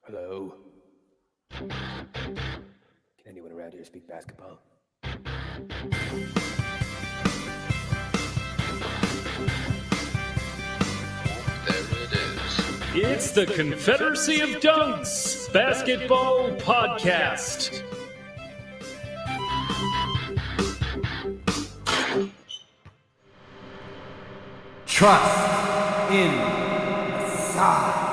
Hello? Can anyone around here speak basketball? There it is. It's the Confederacy of Dunks Basketball Podcast. Trust in side.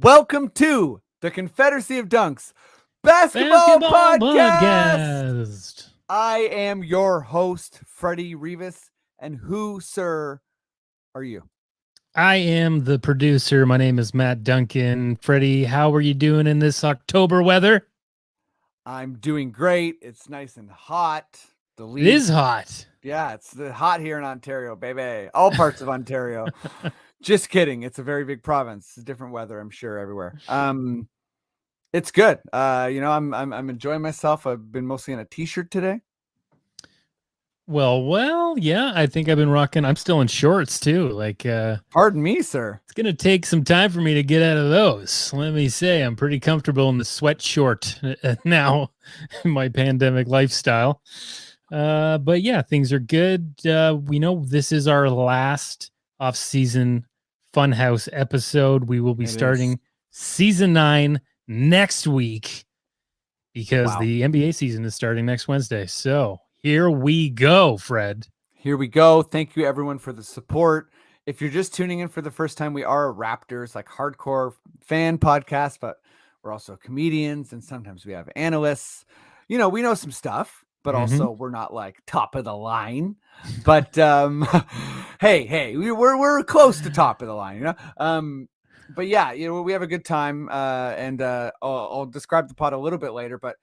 Welcome to the Confederacy of Dunks Basketball Podcast. I am your host, Freddie Rivas. And who, sir, are you? I am the producer. My name is Matt Duncan. Freddie, how are you doing in this October weather? I'm doing great. It's nice and hot. It is hot. Yeah, it's hot here in Ontario, baby. All parts of Ontario. Just kidding. It's a very big province. It's different weather, I'm sure, everywhere. It's good. I'm enjoying myself. I've been mostly in a t-shirt today. Well, yeah, I think I've been rocking. I'm still in shorts too. Pardon me, sir. It's gonna take some time for me to get out of those. Let me say, I'm pretty comfortable in the sweat short now in my pandemic lifestyle. But yeah, things are good. We know this is our last off-season Funhouse episode. We will be starting season 9 next week because the NBA season is starting next Wednesday. So here we go, Fred. Here we go. Thank you, everyone, for the support. If you're just tuning in for the first time, we are a Raptors, hardcore fan podcast, but we're also comedians, and sometimes we have analysts. We know some stuff, but also we're not top of the line. But hey, we're close to top of the line, But yeah, we have a good time, and I'll describe the pod a little bit later, but.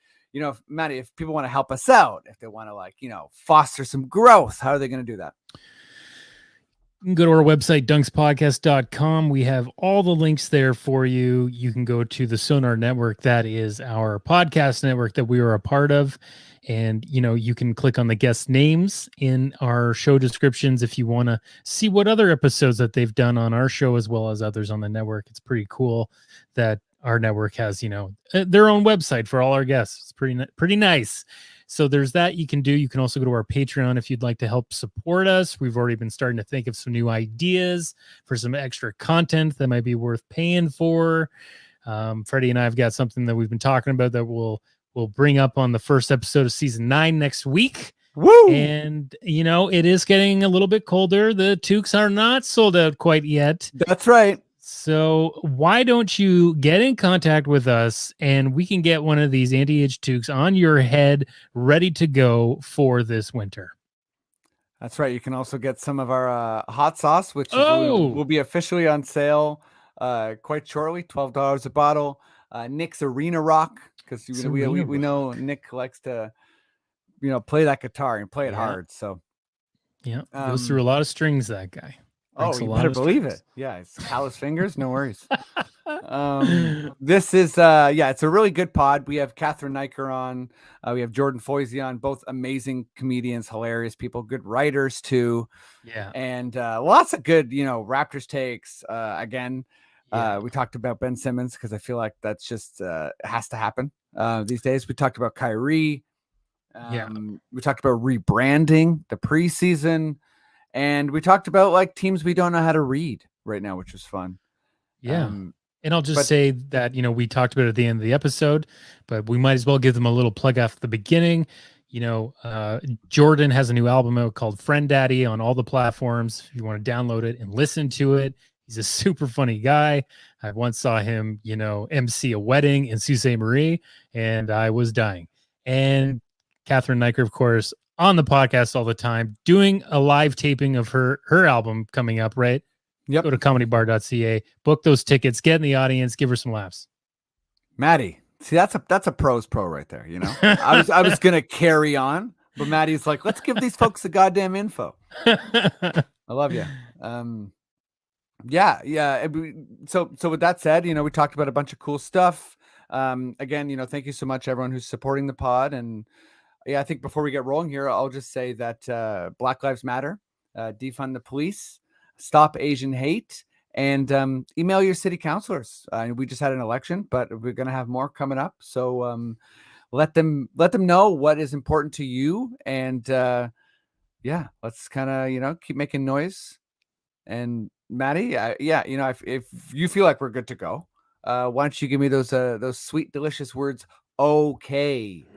Maddie, if people want to help us out, if they want to foster some growth, how are they going to do that? You can go to our website, dunkspodcast.com. We have all the links there for you. You can go to the Sonar Network. That is our podcast network that we are a part of. And, you can click on the guest names in our show descriptions if you want to see what other episodes that they've done on our show as well as others on the network. It's pretty cool that our network has, their own website for all our guests. It's pretty nice. So there's that you can do. You can also go to our Patreon if you'd like to help support us. We've already been starting to think of some new ideas for some extra content that might be worth paying for. Freddie and I have got something that we've been talking about that we'll bring up on the first episode of season 9 next week. Woo! And, it is getting a little bit colder. The toques are not sold out quite yet. That's right. So why don't you get in contact with us and we can get one of these anti-age toques on your head ready to go for this winter. That's right. You can also get some of our hot sauce, which will be officially on sale quite shortly, $12 a bottle. Nick's Arena Rock, because we know Nick likes to play that guitar and play it hard. So yeah, goes through a lot of strings, that guy. You better believe it. Yeah, it's callous fingers, no worries. This is it's a really good pod. We have Cathryn Naiker on. We have Jordan Foisy on, both amazing comedians, hilarious people, good writers too. Yeah. And lots of good, Raptors takes. Again, we talked about Ben Simmons because I feel like that's just has to happen these days. We talked about Kyrie. We talked about rebranding the preseason. And we talked about teams we don't know how to read right now, which was fun. Yeah. And I'll just say that, we talked about it at the end of the episode, but we might as well give them a little plug off the beginning. Jordan has a new album out called Friend Daddy on all the platforms. If you want to download it and listen to it, he's a super funny guy. I once saw him, MC a wedding in Sault Ste. Marie, and I was dying. And Cathryn Naiker, of course, on the podcast all the time, doing a live taping of her album coming up, right? Yep. Go to comedybar.ca, book those tickets, get in the audience, give her some laughs. Maddie, see, that's a pro's pro right there, I was gonna carry on, but Maddie's like, let's give these folks the goddamn info. I love you. So with that said, we talked about a bunch of cool stuff. Again, thank you so much, everyone who's supporting the pod. And I think before we get rolling here, I'll just say that Black Lives Matter, defund the police, stop Asian hate, and email your city councilors. We just had an election, but we're going to have more coming up. So let them know what is important to you. And yeah, let's kind of, keep making noise. And Maddie, if you feel like we're good to go, why don't you give me those sweet, delicious words? Okay.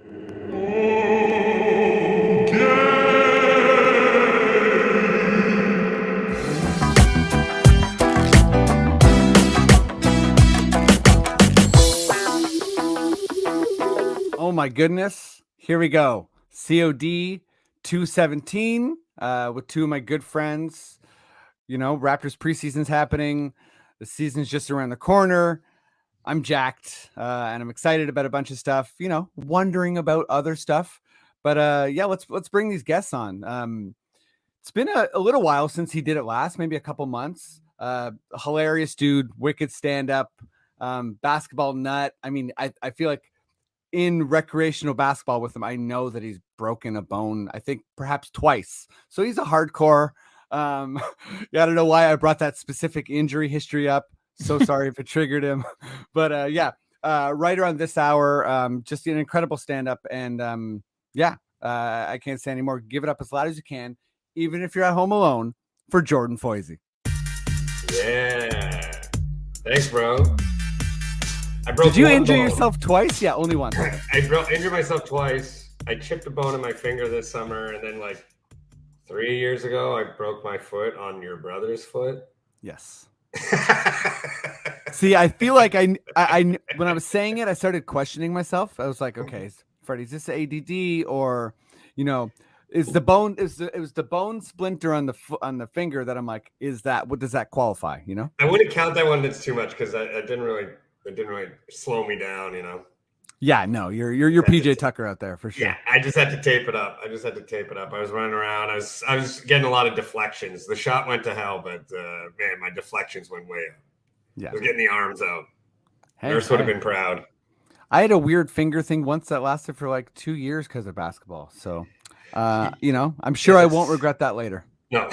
Oh my goodness. Here we go. COD 217 with two of my good friends. Raptors preseason's happening. The season's just around the corner. I'm jacked and I'm excited about a bunch of stuff, wondering about other stuff. But let's bring these guests on. It's been a little while since he did it last, maybe a couple months. Hilarious dude, wicked stand-up, basketball nut. I mean, I feel like in recreational basketball with him, I know that he's broken a bone, I think perhaps twice. So he's a hardcore. I don't know why I brought that specific injury history up. So sorry if it triggered him. But right around this hour, just an incredible stand-up. And I can't say anymore. Give it up as loud as you can, even if you're at home alone, for Jordan Foisy. Yeah. Thanks, bro. Did you injure yourself twice? Yeah, only once. I injured myself twice. I chipped a bone in my finger this summer, and then 3 years ago, I broke my foot on your brother's foot. Yes. See, I feel like I when I was saying it, I started questioning myself. I was like, okay, Freddie, is this ADD or, is the bone it was the bone splinter on the finger that I'm like, what does that qualify? I wouldn't count that one. That's too much because it didn't really slow me down. Yeah, no, you're PJ Tucker out there for sure. Yeah, I just had to tape it up. I was running around. I was getting a lot of deflections. The shot went to hell, but man, my deflections went way up. Yeah, I was getting the arms out. Nurse would have been proud. I had a weird finger thing once that lasted for 2 years because of basketball. So, I'm sure I won't regret that later. No.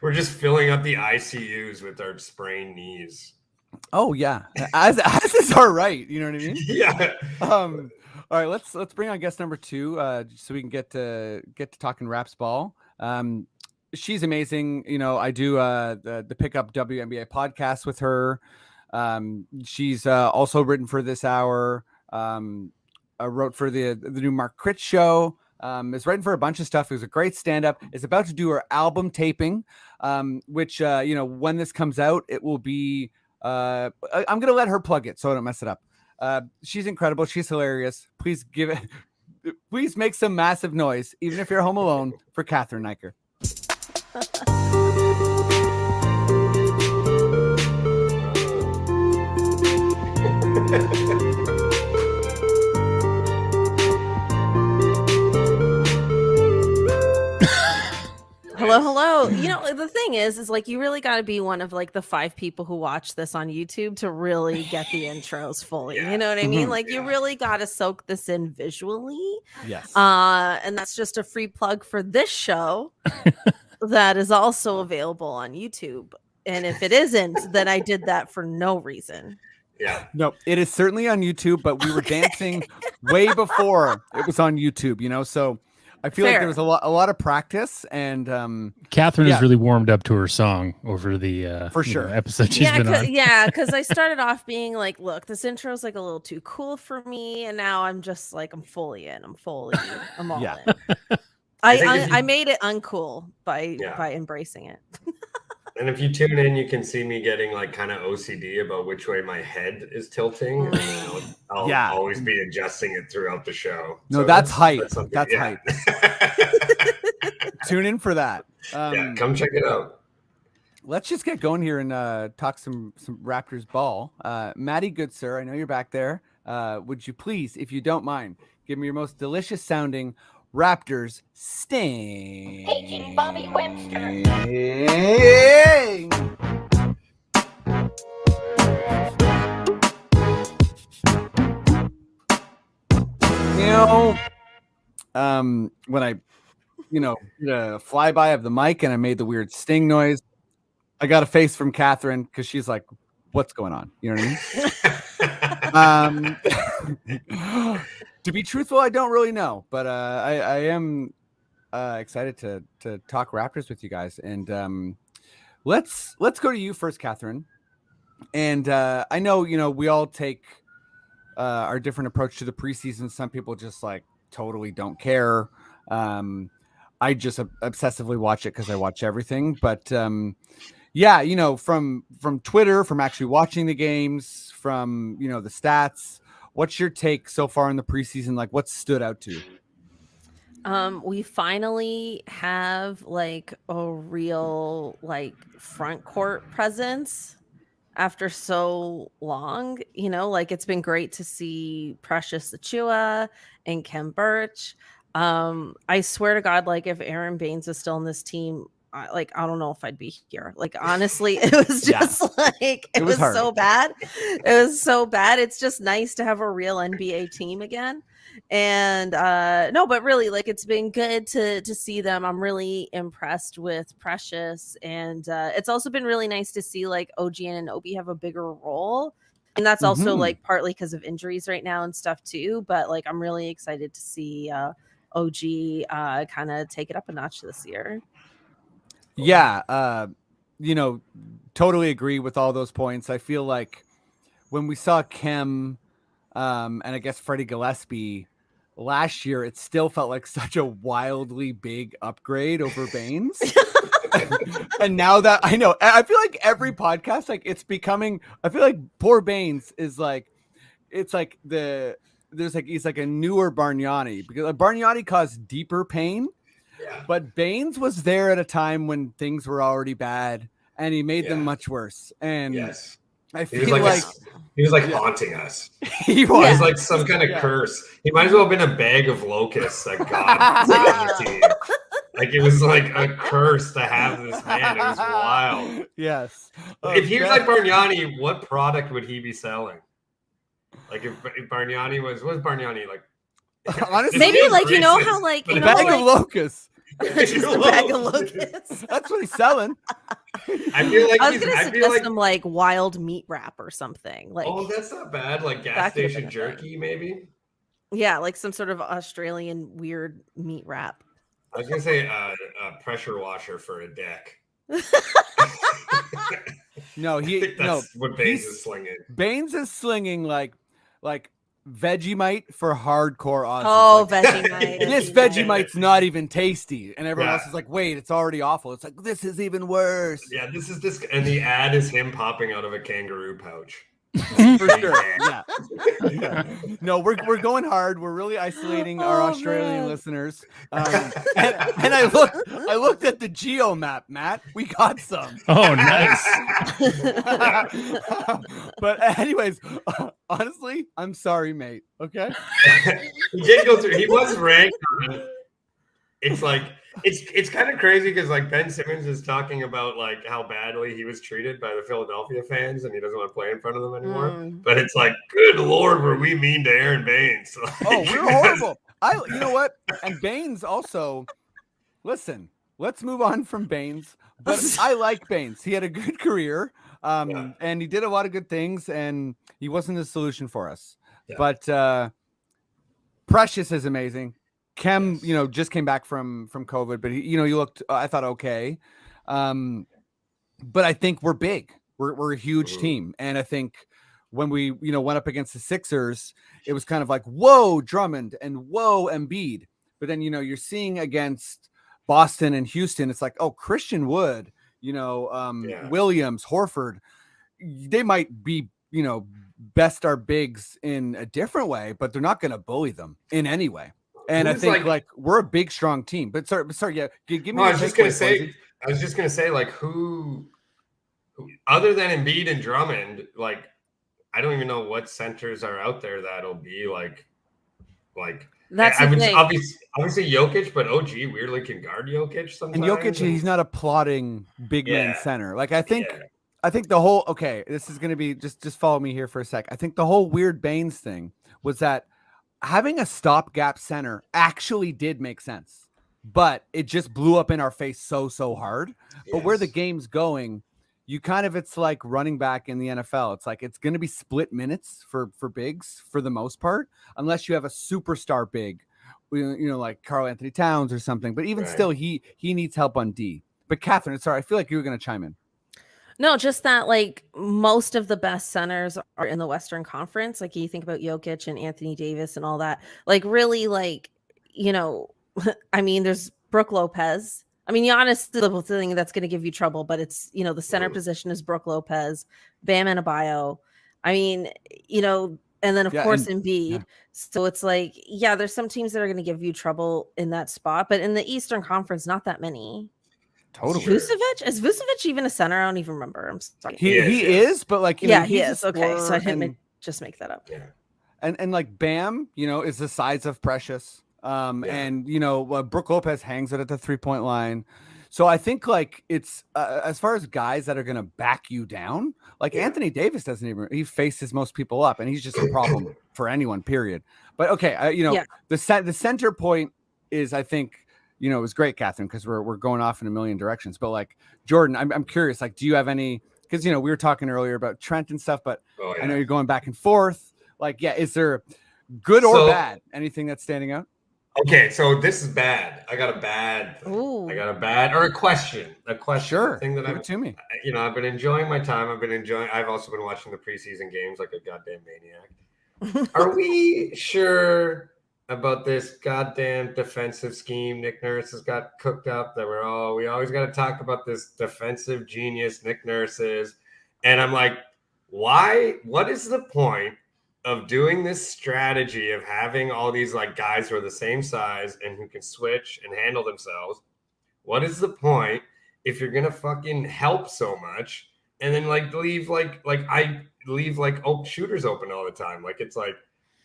We're just filling up the ICUs with our sprained knees. Oh yeah, as is our right. You know what I mean? Yeah. All right, let's bring on guest number 2, so we can get to talking Raps ball. She's amazing. I do the Pickup WNBA podcast with her. She's also written for This Hour. Wrote for the new Mark Critch show. Is writing for a bunch of stuff. It was a great stand-up. Is about to do her album taping, which when this comes out, it will be. I'm gonna let her plug it so I don't mess it up. She's incredible. She's hilarious. Please make some massive noise, even if you're home alone, for Cathryn Naiker. Hello. The thing is you really got to be one of the 5 people who watch this on YouTube to really get the intros fully. Yeah. You know what I mean? Mm-hmm. You really got to soak this in visually. Yes. And that's just a free plug for this show that is also available on YouTube. And if it isn't, then I did that for no reason. Yeah. No, it is certainly on YouTube, but we were dancing way before it was on YouTube, so I feel like there was a lot of practice, and Cathryn has really warmed up to her song over the for sure episode she's been on. Yeah, because I started off being look, this intro is a little too cool for me, and now I'm just I'm fully in. I'm all in. I made it uncool by embracing it. And if you tune in, you can see me getting kind of OCD about which way my head is tilting. And I'll always be adjusting it throughout the show. No, that's hype. That's hype. Tune in for that. Come check it out. Let's just get going here and talk some Raptors ball. Maddie, good sir, I know you're back there. Would you please, if you don't mind, give me your most delicious sounding Raptors sting. Agent Bobby Webster. When I, did a flyby of the mic and I made the weird sting noise, I got a face from Cathryn because she's like, "What's going on?" You know what I mean? To be truthful, I don't really know, but I am excited to talk Raptors with you guys. And let's go to you first, Cathryn. And I know we all take our different approach to the preseason. Some people just like totally don't care. I just obsessively watch it because I watch everything. But yeah, from Twitter, from actually watching the games, from the stats. What's your take so far in the preseason? Like, what stood out to you? We finally have like a real like front court presence after so long. Like it's been great to see Precious Achiuwa and Khem Birch. I swear to God, like if Aaron Baines is still on this team, I don't know if I'd be here. Like honestly, it was just like it was so bad. It was so bad. It's just nice to have a real NBA team again. And no, but really, like it's been good to see them. I'm really impressed with Precious, and it's also been really nice to see like OG and Obi have a bigger role. And that's also like partly because of injuries right now and stuff too. But like I'm really excited to see OG kind of take it up a notch this year. Yeah, totally agree with all those points. I feel like when we saw Khem and I guess Freddie Gillespie last year, it still felt like such a wildly big upgrade over Baines. And now that I feel like every podcast, like it's becoming, I feel like poor Baines is like, it's like he's like a newer Bargnani, because Bargnani caused deeper pain. Yeah. But Baines was there at a time when things were already bad, and he made them much worse. And yes, I feel he was like haunting us. He was. It was like some kind of curse. He might as well have been a bag of locusts that God put on the team. Like it was like a curse to have this man. It was wild. Yes. If he was like Bargnani, what product would he be selling? Like if Bargnani was Bargnani like? Honestly, maybe like how like a bag of locusts. Just a bag of locusts. That's what he's selling. I feel like I was gonna suggest some like wild meat wrap or something. Like, oh, that's not bad. Like gas station jerky, maybe. Yeah, like some sort of Australian weird meat wrap. I was gonna say a pressure washer for a deck. No, that's what Baines is slinging. Baines is slinging like Vegemite for hardcore Aussies. Oh, Vegemite. This Vegemite's not even tasty. And everyone else is like, wait, it's already awful. It's like, this is even worse. Yeah, this is and the ad is him popping out of a kangaroo pouch. For sure. Yeah. No, we're going hard. We're really isolating our Australian listeners. And I looked at the geo map, Matt. We got some. Oh, nice. But anyways, honestly, I'm sorry, mate. Okay. He did go through. He was ranked. It's like it's kind of crazy because like Ben Simmons is talking about like how badly he was treated by the Philadelphia fans and he doesn't want to play in front of them anymore. But it's like, good Lord, were we mean to Aaron Baines? Oh, we were horrible. You know what? And Baines also, listen, let's move on from Baines. But I like Baines. He had a good career, and he did a lot of good things, and he wasn't a solution for us. Yeah. But Precious is amazing. Khem, just came back from COVID, but he looked, I thought, okay. But I think we're big. We're a huge team. And I think when we, went up against the Sixers, it was kind of like, whoa, Drummond and whoa, Embiid. But then, you're seeing against Boston and Houston, it's like, oh, Christian Wood, Williams, Horford, they might be, best our bigs in a different way, but they're not going to bully them in any way. And I think like we're a big, strong team. But sorry, yeah. Give me. I was just gonna say, like who other than Embiid and Drummond, like I don't even know what centers are out there that'll be like. That's I would obviously Jokic, but OG weirdly can guard Jokic sometimes. And Jokic, he's not a plotting big man center. Like I think the whole this is gonna be just follow me here for a sec. I think the whole weird Baines thing was that having a stopgap center actually did make sense, but it just blew up in our face so hard. Yes. But where the game's going, it's like running back in the NFL. It's like it's going to be split minutes for bigs for the most part, unless you have a superstar big, like Karl Anthony Towns or something. But even still, he needs help on D. But Cathryn, sorry, I feel like you were going to chime in. No, just that like most of the best centers are in the Western Conference. Like you think about Jokic and Anthony Davis and all that. Like really, like I mean, there's Brook Lopez. I mean, Giannis is the thing that's going to give you trouble, but it's the center position is Brook Lopez, Bam Adebayo. I mean, and then of course Embiid. Yeah. So it's like, there's some teams that are going to give you trouble in that spot, but in the Eastern Conference, not that many. Totally. Vucevic? Is Vucevic even a center? I don't even remember. I'm sorry. He is, but like he is. Okay, so I didn't just make that up. Yeah. And like Bam, is the size of Precious. And Brook Lopez hangs it at the 3-point line. So I think like it's as far as guys that are going to back you down, like Anthony Davis he faces most people up, and he's just a problem for anyone, period. But okay, the center point is, I think, it was great, Cathryn, because we're going off in a million directions. But like Jordan, I'm curious, like, do you have any, because we were talking earlier about Trent and stuff, but I know you're going back and forth. Like, is there good or bad anything that's standing out? Okay, so this is bad. I got a bad thing. Ooh. I got a bad or a question. Sure. Thing that Give it to me. I've been enjoying my time. I've also been watching the preseason games like a goddamn maniac. Are we sure about this goddamn defensive scheme Nick Nurse has got cooked up that we always got to talk about this defensive genius Nick Nurse is? And I'm like, why? What is the point of doing this strategy of having all these like guys who are the same size and who can switch and handle themselves? What is the point if you're gonna fucking help so much and then like leave shooters open all the time? Like, it's like,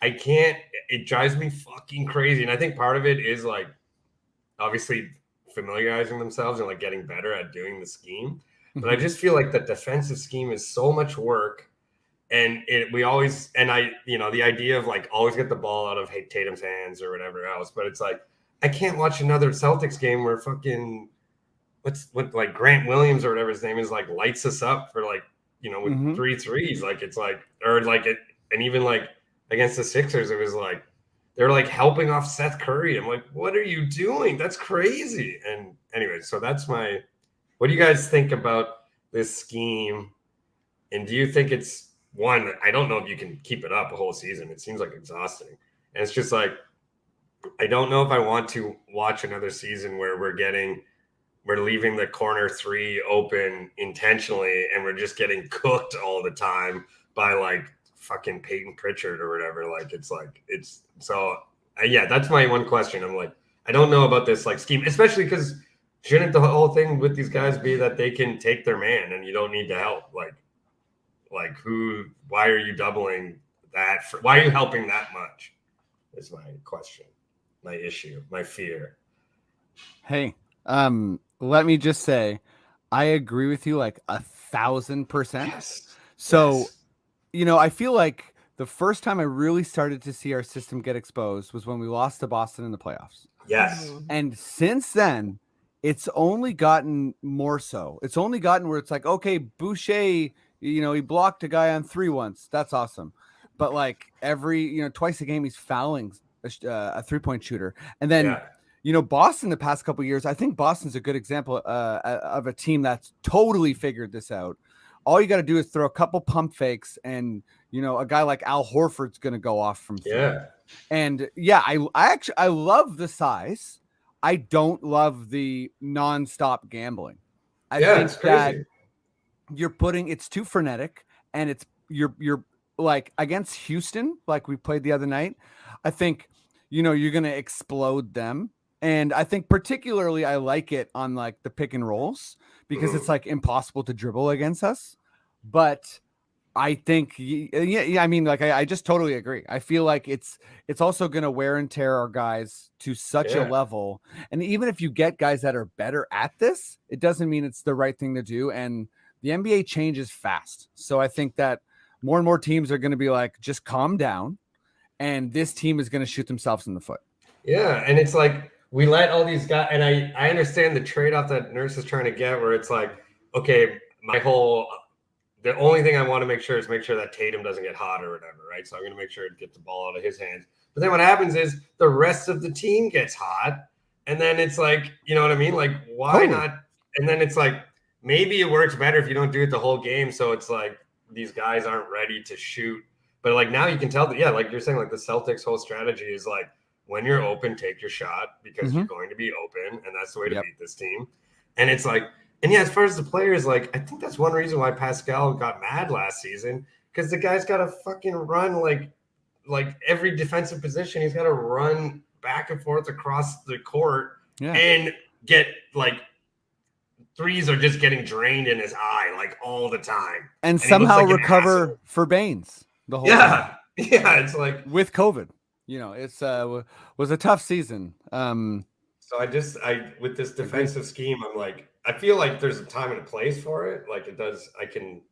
I can't, it drives me fucking crazy. And I think part of it is like obviously familiarizing themselves and like getting better at doing the scheme. But I just feel like the defensive scheme is so much work. And the idea of like always get the ball out of Tatum's hands or whatever else. But it's like, I can't watch another Celtics game where fucking like Grant Williams or whatever his name is, like lights us up for like, with 3 threes. Like, it's like, or like it, and even like against the Sixers, it was like, they're like helping off Seth Curry. I'm like, what are you doing? That's crazy. And anyway, so what do you guys think about this scheme? And do you think it's, one, I don't know if you can keep it up a whole season. It seems like exhausting. And it's just like, I don't know if I want to watch another season where we're leaving the corner 3 open intentionally and we're just getting cooked all the time by like fucking Peyton Pritchard or whatever. Like, that's my one question. I'm like, I don't know about this like scheme, especially because shouldn't the whole thing with these guys be that they can take their man and you don't need to help? Why are you doubling that? Why are you helping that much? Is my question, my issue, my fear. Hey, let me just say, I agree with you like 1,000%. Yes. So, I feel like the first time I really started to see our system get exposed was when we lost to Boston in the playoffs. Yes. And since then, it's only gotten more so. It's only gotten where it's like, okay, Boucher, he blocked a guy on 3 once. That's awesome. But like twice a game, he's fouling a 3-point shooter. And then, Boston the past couple of years, I think Boston's a good example of a team that's totally figured this out. All you got to do is throw a couple pump fakes and, a guy like Al Horford's going to go off from 3. Yeah. And I love the size. I don't love the nonstop gambling. I think it's crazy. It's too frenetic, and you're like against Houston, like we played the other night. I think, you're going to explode them. And I think particularly I like it on like the pick and rolls because it's like impossible to dribble against us. But I think, I mean, like, I just totally agree. I feel like it's also going to wear and tear our guys to such a level. And even if you get guys that are better at this, it doesn't mean it's the right thing to do. And the NBA changes fast. So I think that more and more teams are going to be like, just calm down. And this team is going to shoot themselves in the foot. Yeah. And it's like, we let all these guys, and I understand the trade-off that Nurse is trying to get where it's like, okay, the only thing I want to make sure that Tatum doesn't get hot or whatever, right? So I'm going to make sure it gets the ball out of his hands. But then what happens is the rest of the team gets hot, and then it's like, you know what I mean? Like, why not? And then it's like, maybe it works better if you don't do it the whole game. So it's like these guys aren't ready to shoot. But like now you can tell that, yeah, like you're saying, like the Celtics' whole strategy is like, when you're open, take your shot because you're going to be open, and that's the way to beat this team. And it's like, and yeah, as far as the players, like I think that's one reason why Pascal got mad last season, because the guy's got to fucking run like every defensive position. He's got to run back and forth across the court and get like threes are just getting drained in his eye like all the time, and somehow recover for Baines the whole time. Yeah, it's like with COVID, you know, it's was a tough season. So I with this defensive scheme, I'm like, I feel like there's a time and a place for it. Like it does, I can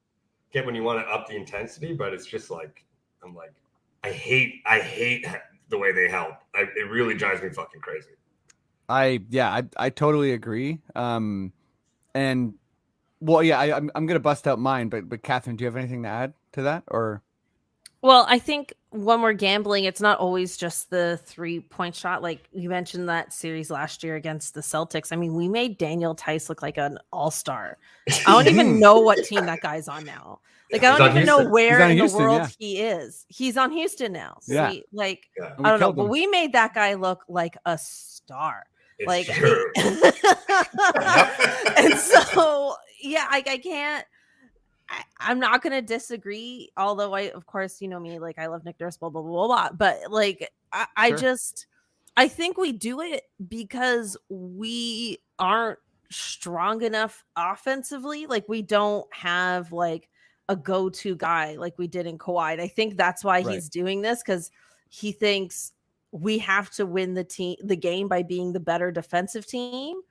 get when you want to up the intensity, but it's just like, I'm like, I hate the way they help. It really drives me fucking crazy. I totally agree. And well, yeah, I'm gonna bust out mine, but Cathryn, do you have anything to add to that, or? Well, I think when we're gambling, it's not always just the 3-point shot. Like you mentioned that series last year against the Celtics. I mean, we made Daniel Tice look like an all-star. I don't even know what team that guy's on now. Like, I don't even know where in the world he is. He's on Houston now. So I don't know, but we made that guy look like a star. It's like, true. And so, yeah, I can't. I'm not going to disagree, although of course, you know me, like I love Nick Nurse, blah, blah, blah, blah, blah. But like, I think we do it because we aren't strong enough offensively. Like we don't have like a go-to guy like we did in Kawhi. I think that's why he's doing this, because he thinks we have to win the game by being the better defensive team.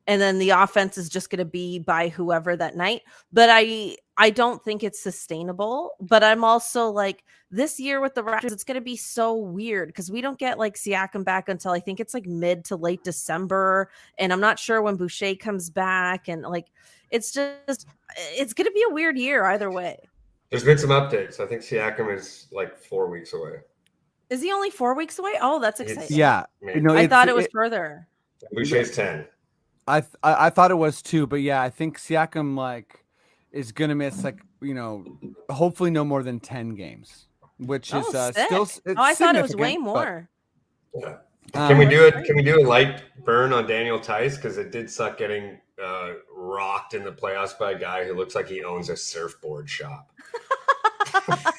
And then the offense is just going to be by whoever that night. But I don't think it's sustainable. But I'm also like, this year with the Raptors, it's going to be so weird because we don't get like Siakam back until I think it's like mid to late December. And I'm not sure when Boucher comes back. And like, it's going to be a weird year either way. There's been some updates. I think Siakam is like 4 weeks away. Is he only 4 weeks away? Oh, that's exciting. I thought it was further. Boucher's 10. I thought it was too, but yeah, I think Siakam like is gonna miss like, you know, hopefully no more than 10 games, which is still. I thought it was way more. Yeah. Can we do it? Can we do a light burn on Daniel Tice, because it did suck getting rocked in the playoffs by a guy who looks like he owns a surfboard shop.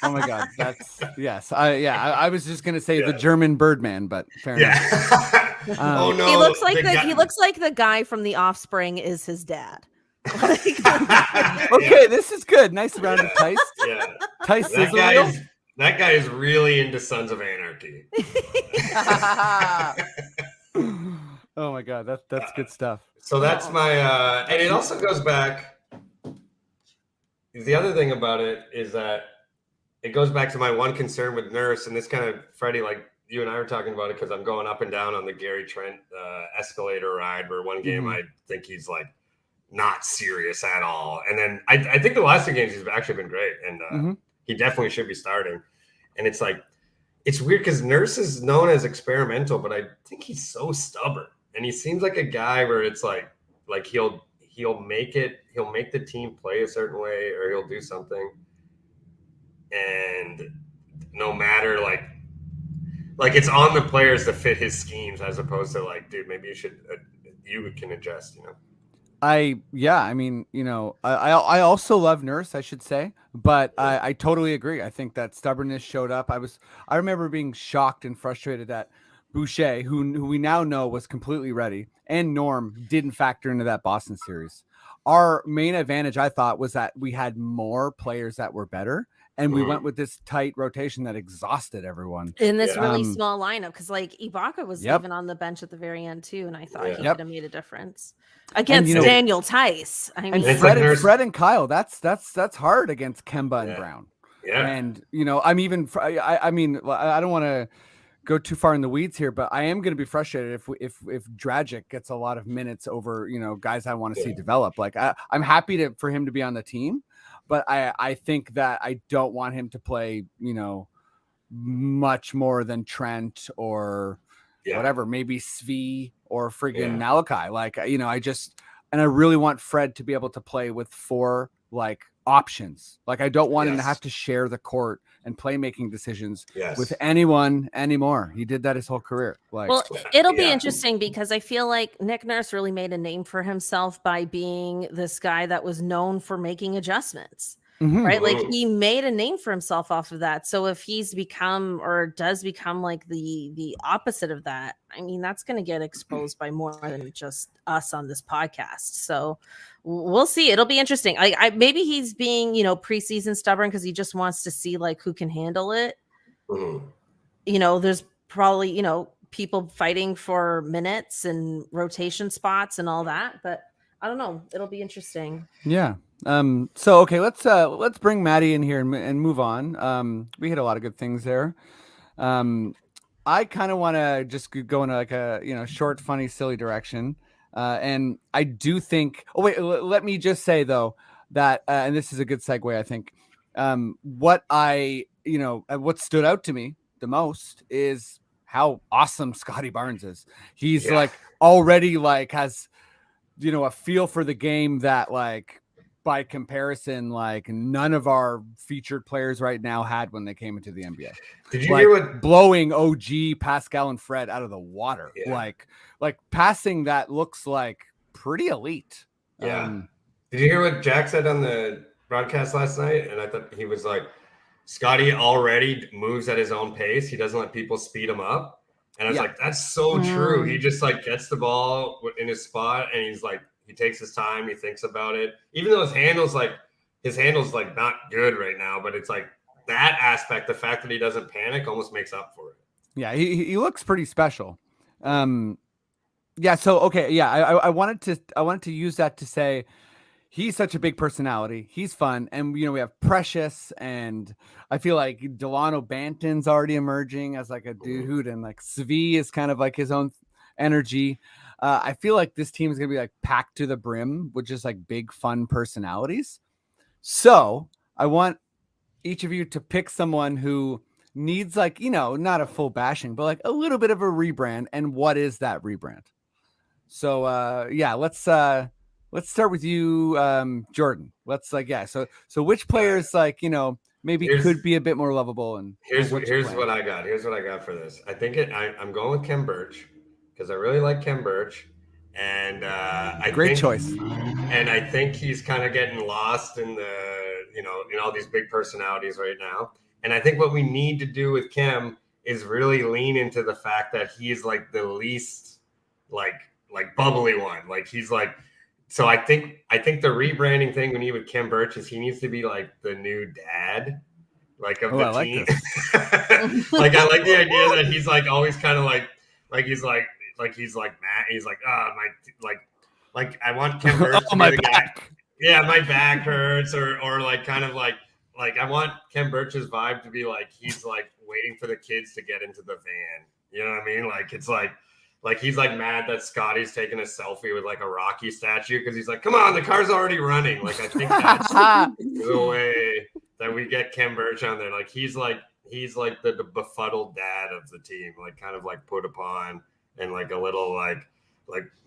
Oh my God, that's yes. I was just gonna say the German Birdman, but fair enough. Oh no! He looks like the guy from The Offspring is his dad. Okay, this is good. Nice round of Tice. Yeah, Tice that guy is really into Sons of Anarchy. Oh my God, that's good stuff. So that's my and it also goes back. The other thing about it is that it goes back to my one concern with Nurse, and this kind of, Freddie, like you and I were talking about it, because I'm going up and down on the Gary Trent escalator ride, where one game I think he's like not serious at all. And then I think the last 2 games he's actually been great, and he definitely should be starting. And it's like, it's weird because Nurse is known as experimental, but I think he's so stubborn. And he seems like a guy where it's like he'll make the team play a certain way, or he'll do something. And no matter like it's on the players to fit his schemes, as opposed to like, dude, maybe you can adjust, you know? I mean, you know, I also love Nurse, I should say, but I totally agree. I think that stubbornness showed up. I remember being shocked and frustrated that Boucher, who we now know was completely ready, and Norm didn't factor into that Boston series. Our main advantage, I thought, was that we had more players that were better. And we went with this tight rotation that exhausted everyone in this really small lineup, because like Ibaka was even on the bench at the very end too, and I thought he could have made a difference against Daniel Tice. I mean, and Fred and Kyle, that's hard against Kemba and Brown. Yeah, and you know, I mean, I don't want to go too far in the weeds here, but I am going to be frustrated if Dragic gets a lot of minutes over, guys I want to see develop. Like I'm happy for him to be on the team, but I think that I don't want him to play, much more than Trent or whatever, maybe Svi or friggin' Malachi. Like, I really want Fred to be able to play with 4 like options. Like I don't want him to have to share the court and playmaking decisions with anyone anymore. He did that his whole career. Like, well, it'll be interesting because I feel like Nick Nurse really made a name for himself by being this guy that was known for making adjustments. Right, like he made a name for himself off of that. So if he's become or does become like the opposite of that, I mean, that's going to get exposed by more than just us on this podcast. So we'll see. It'll be interesting. I maybe he's being preseason stubborn because he just wants to see like who can handle it. There's probably people fighting for minutes and rotation spots and all that, but I don't know. It'll be interesting. Yeah. So okay, let's bring Maddie in here and move on. We hit a lot of good things there. I kind of want to just go in like a short, funny, silly direction. And I do think. Oh wait, let me just say though that, and this is a good segue. I think what stood out to me the most is how awesome Scotty Barnes is. He's like already like has a feel for the game that like. By comparison, like none of our featured players right now had when they came into the NBA. Did you hear what blowing OG, Pascal, and Fred out of the water? Like passing that looks like pretty elite. Yeah. Did you hear what Jack said on the broadcast last night? And I thought he was like, Scotty already moves at his own pace. He doesn't let people speed him up. And I was like, that's so true. He just like gets the ball in his spot and he's like, he takes his time. He thinks about it. Even though his handle's like not good right now, but it's like that aspect, the fact that he doesn't panic almost makes up for it. Yeah. He looks pretty special. So, okay. Yeah. I wanted to use that to say he's such a big personality. He's fun. And, we have Precious and I feel like Delano Banton's already emerging as like a dude and like Svi is kind of like his own energy. I feel like this team is going to be like packed to the brim with just like big, fun personalities. So I want each of you to pick someone who needs like, not a full bashing, but like a little bit of a rebrand. And what is that rebrand? So, let's start with you, Jordan. Let's So which players maybe could be a bit more lovable? And here's what I got. Here's what I got for this. I think I'm going with Kem Birch. Because I really like Kem Birch, and great choice. And I think he's kind of getting lost in in all these big personalities right now. And I think what we need to do with Kem is really lean into the fact that he is like the least like bubbly one. Like he's like. So I think the rebranding thing we need with Kem Birch is he needs to be like the new dad, like of the team. Like I like the idea that he's like always kind of like he's like Matt. He's like, like I want Kem Birch to be the guy. Yeah, my back hurts, or like kind of like I want Kem Birch's vibe to be like he's like waiting for the kids to get into the van. You know what I mean? Like it's like he's like mad that Scotty's taking a selfie with like a Rocky statue because he's like, come on, the car's already running. Like I think that's the way that we get Kem Birch on there. Like he's like the befuddled dad of the team, like kind of like put upon. And like a little like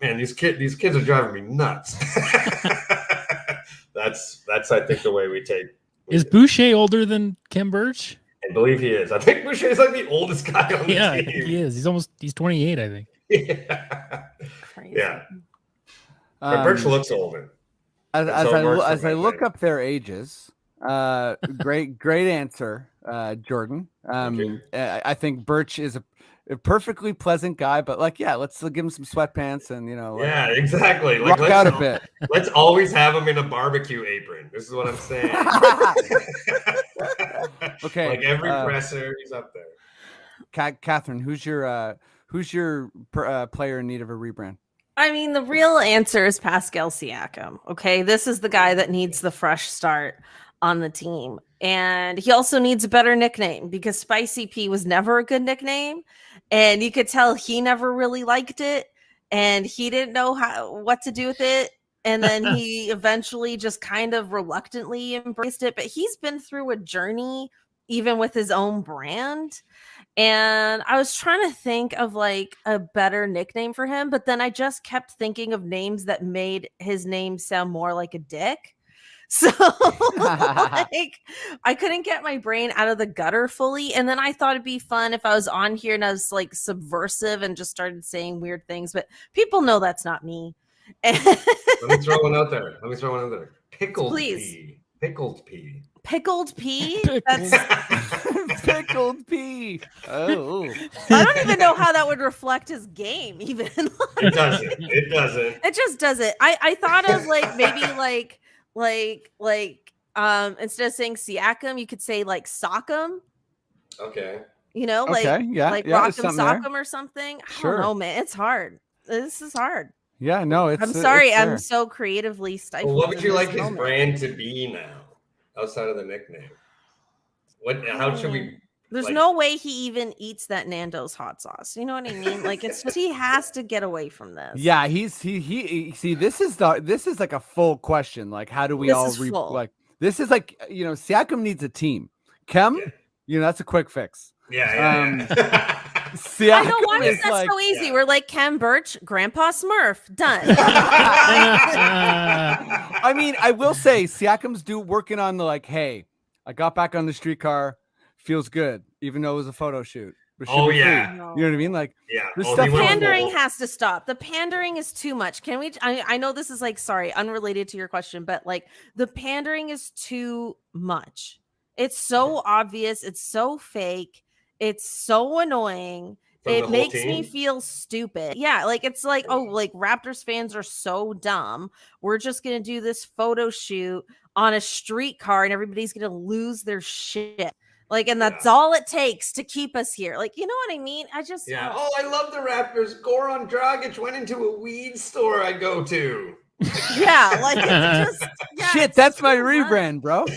man, these kids are driving me nuts. That's I think the way we take. Is Boucher older than Kem Birch? I believe he is. I think Boucher is like the oldest guy on the team. Yeah, he is. He's 28, I think. Yeah. But Birch looks older. As I look up their ages, great answer, Jordan. I think Birch is a perfectly pleasant guy, but let's give him some sweatpants and exactly. Rock out a bit. Let's always have him in a barbecue apron. This is what I'm saying. Okay, like every presser, he's up there. Cathryn, who's your player in need of a rebrand? I mean, the real answer is Pascal Siakam. Okay, this is the guy that needs the fresh start. on the team. And he also needs a better nickname because Spicy P was never a good nickname. And you could tell he never really liked it. And he didn't know what to do with it. And then he eventually just kind of reluctantly embraced it. But he's been through a journey, even with his own brand. And I was trying to think of like a better nickname for him. But then I just kept thinking of names that made his name sound more like a dick. So like, I couldn't get my brain out of the gutter fully. And then I thought it'd be fun if I was on here and I was like subversive and just started saying weird things. But people know that's not me. Let me throw one out there. Pickled pea. Pickled pea. Pickled pea? That's pickled pea. Oh. I don't even know how that would reflect his game, even. It doesn't. It just doesn't. I thought of like maybe instead of saying Siakam, you could say like Sock'em. Okay. You know, like Rock'em Sock'em or something. Sure. I don't know, man. It's hard. This is hard. Yeah, no, I'm sorry. I'm so creatively stifled. Well, what would you like his brand to be now, outside of the nickname? How should we? There's no way he even eats that Nando's hot sauce. You know what I mean? Like it's just, he has to get away from this. Yeah, he see, this is like a full question. Like, how do we all like this is like, you know, Siakam needs a team. Kem, you know, that's a quick fix. Yeah. Siakam, I know, why is that so easy? Yeah. We're like Kem Birch, Grandpa Smurf, done. I mean, I will say Siakam's working on the like, hey, I got back on the streetcar, feels good, even though it was a photo shoot. Oh yeah, you know what I mean? Like, pandering has to stop. The pandering is too much. Can we? I know this is like, sorry, unrelated to your question, but like the pandering is too much. It's so obvious. It's so fake. It's so annoying. It makes me feel stupid. Yeah, like it's like, oh, like Raptors fans are so dumb. We're just gonna do this photo shoot on a streetcar, and everybody's gonna lose their shit. Like, and that's all it takes to keep us here. Like, you know what I mean? I just Oh, I love the Raptors. Goran Dragic went into a weed store I go to. Yeah, like it's just shit. That's my rebrand, bro. Okay,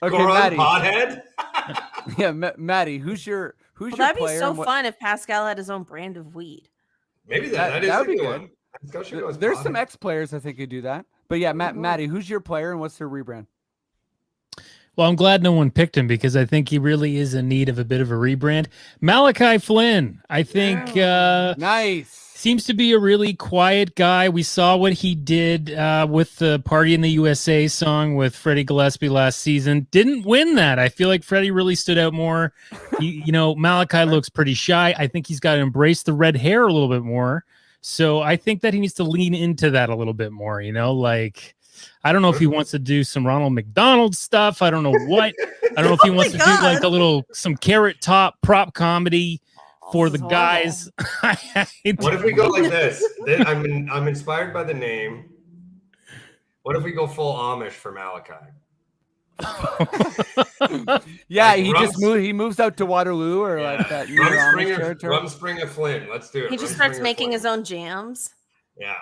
Goran Maddie. Pothead. Yeah, Maddie. Who's your player? That'd be so fun if Pascal had his own brand of weed. Maybe that is would be good. There's some ex-players I think who do that. But yeah, Maddie, who's your player and what's their rebrand? Well, I'm glad no one picked him because I think he really is in need of a bit of a rebrand. Malachi Flynn, I think, nice. Seems to be a really quiet guy. We saw what he did with the Party in the USA song with Freddie Gillespie last season. Didn't win that. I feel like Freddie really stood out more. You know, Malachi looks pretty shy. I think he's got to embrace the red hair a little bit more. So I think that he needs to lean into that a little bit more, you know, like, I don't know if he wants to do some Ronald McDonald stuff. I don't know what. I don't know if he wants to do like some Carrot Top prop comedy for the guys. What if we go like this? I'm inspired by the name. What if we go full Amish for Malachi? Yeah, like he moves out to Waterloo or like that. Rumspringa Flynn. Let's do it. He just starts making his own jams. Yeah.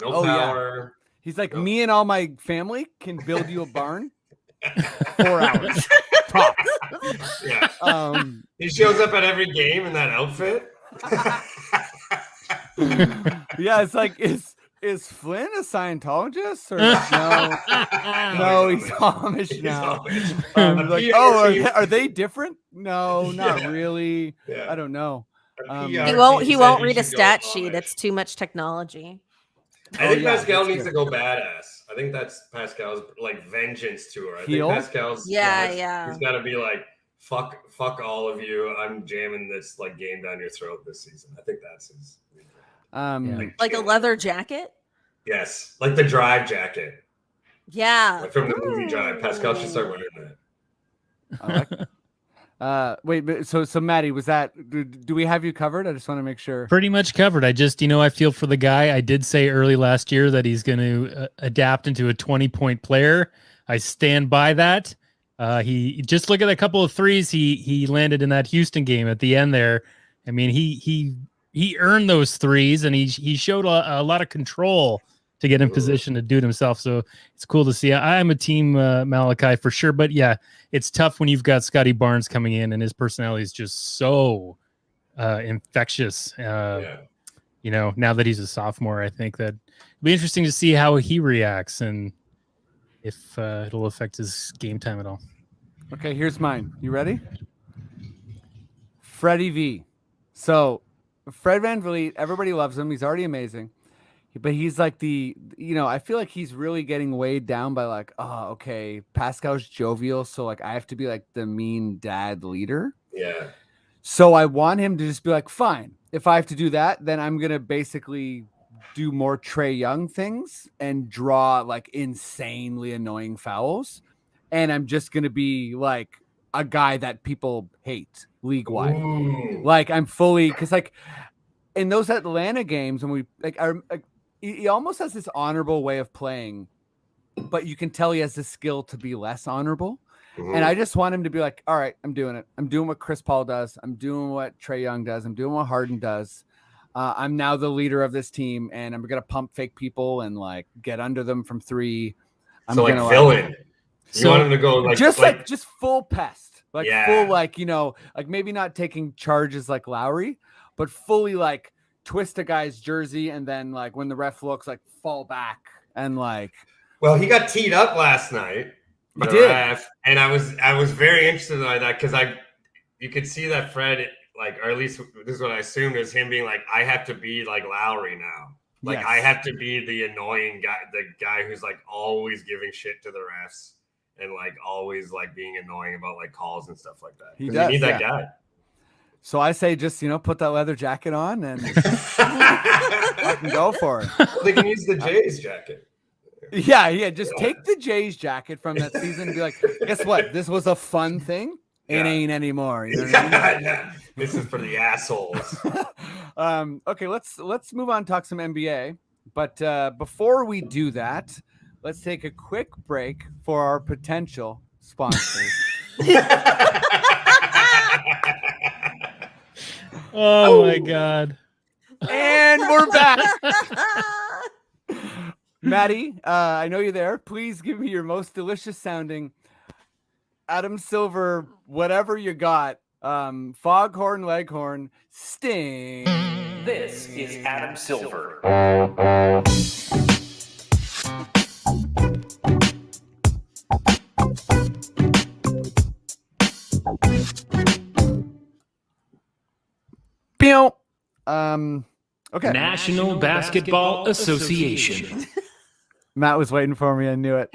No power. Yeah. He's like, me and all my family can build you a barn. 4 hours. Yeah. He shows up at every game in that outfit. Yeah, it's like, is Flynn a Scientologist or no? He's Amish now. Like, are they different? No, not really. Yeah. I don't know. He won't read a stat sheet. It's too much technology. I think Pascal needs to go badass. I think that's Pascal's like vengeance tour. I think Pascal's he's got to be like, fuck all of you. I'm jamming this like game down your throat this season. I think that's his. Like a leather jacket. Yes, like the Drive jacket. Yeah, like from the movie Drive. Pascal should start wearing that. I like it. Wait, so Maddie, was that, do we have you covered? I just want to make sure. Pretty much covered. I just, I feel for the guy. I did say early last year that he's going to adapt into a 20-point player. I stand by that. He just look at a couple of threes he landed in that Houston game at the end there. I mean, he earned those threes and he showed a lot of control to get in position to do it himself. So it's cool to see. I'm a team Malachi for sure, but yeah, it's tough when you've got Scotty Barnes coming in and his personality is just so infectious. You know, now that he's a sophomore, I think that it'll be interesting to see how he reacts and if it'll affect his game time at all. Okay, here's mine. You ready? Freddie V. So Fred VanVleet, everybody loves him. He's already amazing. But he's like I feel like he's really getting weighed down by like, oh, okay, Pascal's jovial, so like I have to be like the mean dad leader. Yeah. So I want him to just be like, fine, if I have to do that, then I'm gonna basically do more Trae Young things and draw like insanely annoying fouls. And I'm just gonna be like a guy that people hate league-wide. Like I'm fully because like in those Atlanta games when we he almost has this honorable way of playing, but you can tell he has the skill to be less honorable. And I just want him to be like, all right, I'm doing it. I'm doing what Chris Paul does. I'm doing what Trae Young does. I'm doing what Harden does. I'm now the leader of this team, and I'm going to pump fake people and like get under them from three. I'm so gonna, like fill in. You want him to go like just full pest, like full like like maybe not taking charges like Lowry, but fully like twist a guy's jersey and then like when the ref looks like fall back and like. Well, he got teed up last night. He did, ref, and I was very interested in that because you could see that Fred like, or at least this is what I assumed is him being like, I have to be like Lowry now. Like I have to be the annoying guy, the guy who's like always giving shit to the refs and like always like being annoying about like calls and stuff like that. He does, you need that guy. So I say just, put that leather jacket on and I can go for it. They can use the Jays jacket. Yeah. Just take the Jays jacket from that season and be like, guess what? This was a fun thing. It ain't anymore. You know what I mean? This is for the assholes. Okay, let's move on and talk some NBA. But before we do that, let's take a quick break for our potential sponsors. Oh my God. And we're back. Maddie, I know you're there. Please give me your most delicious sounding Adam Silver, whatever you got. Foghorn, Leghorn, Sting. This is Adam Silver. Okay. National Basketball Association. Matt was waiting for me. I knew it,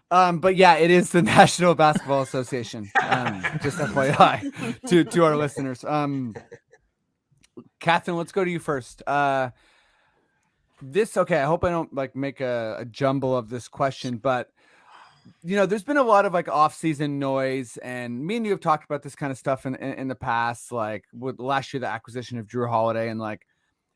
But yeah, it is the National Basketball Association. Just FYI to our listeners. Cathryn, let's go to you first. I hope I don't like make a jumble of this question, but there's been a lot of like off-season noise, and me and you have talked about this kind of stuff in the past, like with last year, the acquisition of Drew Holiday, and like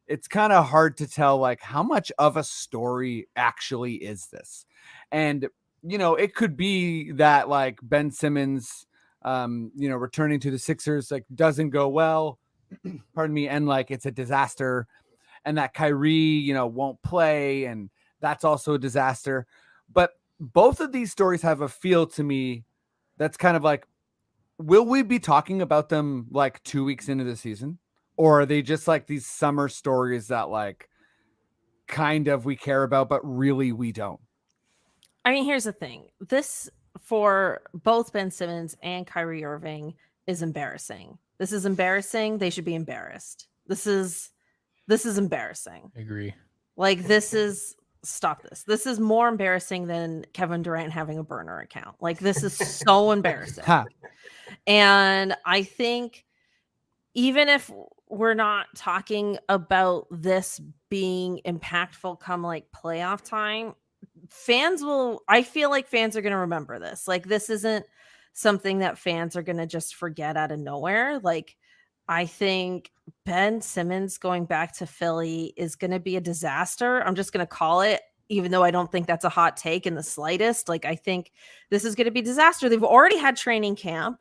it's kind of hard to tell like how much of a story actually is this. And it could be that like Ben Simmons, returning to the Sixers like doesn't go well, pardon me, and like it's a disaster, and that Kyrie, won't play, and that's also a disaster. But both of these stories have a feel to me that's kind of like, will we be talking about them like 2 weeks into the season? Or are they just like these summer stories that like kind of we care about, but really we don't? I mean, here's the thing. This for both Ben Simmons and Kyrie Irving is embarrassing. This is embarrassing. They should be embarrassed. This is embarrassing. I agree. Like stop this. This is more embarrassing than Kevin Durant having a burner account. Like this is so embarrassing. And I think even if we're not talking about this being impactful come like playoff time, I feel like fans are going to remember this. Like this isn't something that fans are going to just forget out of nowhere. Like I think Ben Simmons going back to Philly is going to be a disaster. I'm just going to call it, even though I don't think that's a hot take in the slightest. Like I think this is going to be a disaster. They've already had training camp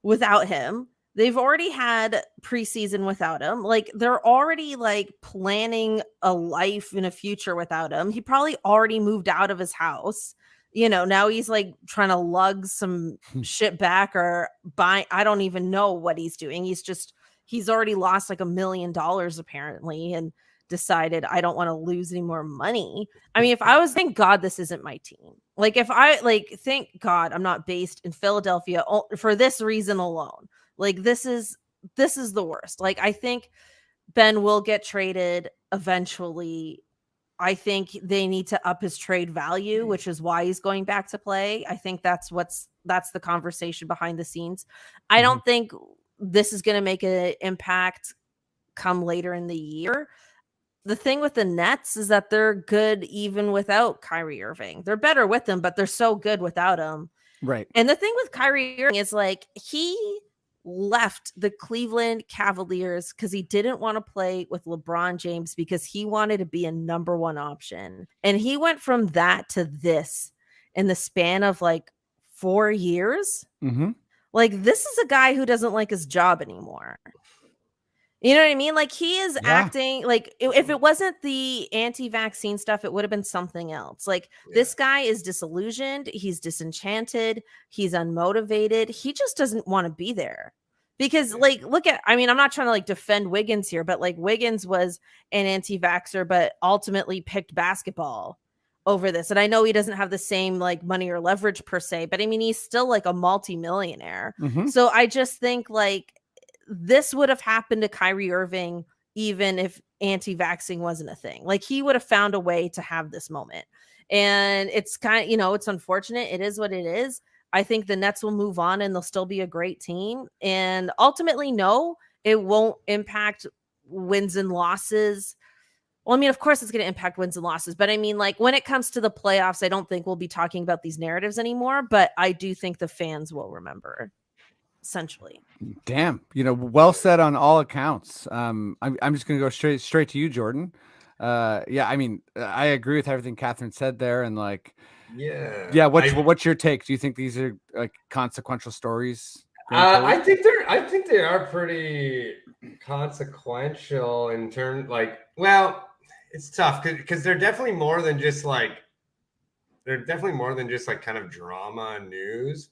without him. They've already had preseason without him. Like they're already like planning a life in a future without him. He probably already moved out of his house. You know, now he's like trying to lug some shit back or buy. I don't even know what he's doing. He's already lost like $1 million apparently and decided I don't want to lose any more money. I mean, if I was, thank God this isn't my team. Like if I thank God I'm not based in Philadelphia for this reason alone. Like this is the worst. Like I think Ben will get traded eventually. I think they need to up his trade value, which is why he's going back to play. I think that's the conversation behind the scenes. I don't think this is going to make an impact come later in the year. The thing with the Nets is that they're good even without Kyrie Irving. They're better with him, but they're so good without him. Right. And the thing with Kyrie Irving is like he left the Cleveland Cavaliers because he didn't want to play with LeBron James because he wanted to be a number one option. And he went from that to this in the span of like 4 years. Like this is a guy who doesn't like his job anymore. You know what I mean? Like he is acting like if it wasn't the anti-vaccine stuff, it would have been something else. Like this guy is disillusioned. He's disenchanted. He's unmotivated. He just doesn't want to be there because like, I mean, I'm not trying to like defend Wiggins here, but like Wiggins was an anti-vaxxer, but ultimately picked basketball over this. And I know he doesn't have the same like money or leverage per se, but I mean, he's still like a multi-millionaire. So I just think like, this would have happened to Kyrie Irving even if anti-vaxxing wasn't a thing. Like he would have found a way to have this moment. And it's kind of, you know, it's unfortunate. It is what it is. I think the Nets will move on and they'll still be a great team. And ultimately, no, it won't impact wins and losses. Well, I mean, of course it's going to impact wins and losses, but I mean, like when it comes to the playoffs, I don't think we'll be talking about these narratives anymore, but I do think the fans will remember. Essentially. Damn, you know, well said on all accounts. I'm just gonna go straight to you, Jordan. Yeah, I mean, I agree with everything Cathryn said there, and like, what's your take? Do you think these are like consequential stories? I think they are pretty consequential in terms like, well, it's tough because they're definitely more than just like kind of drama and news.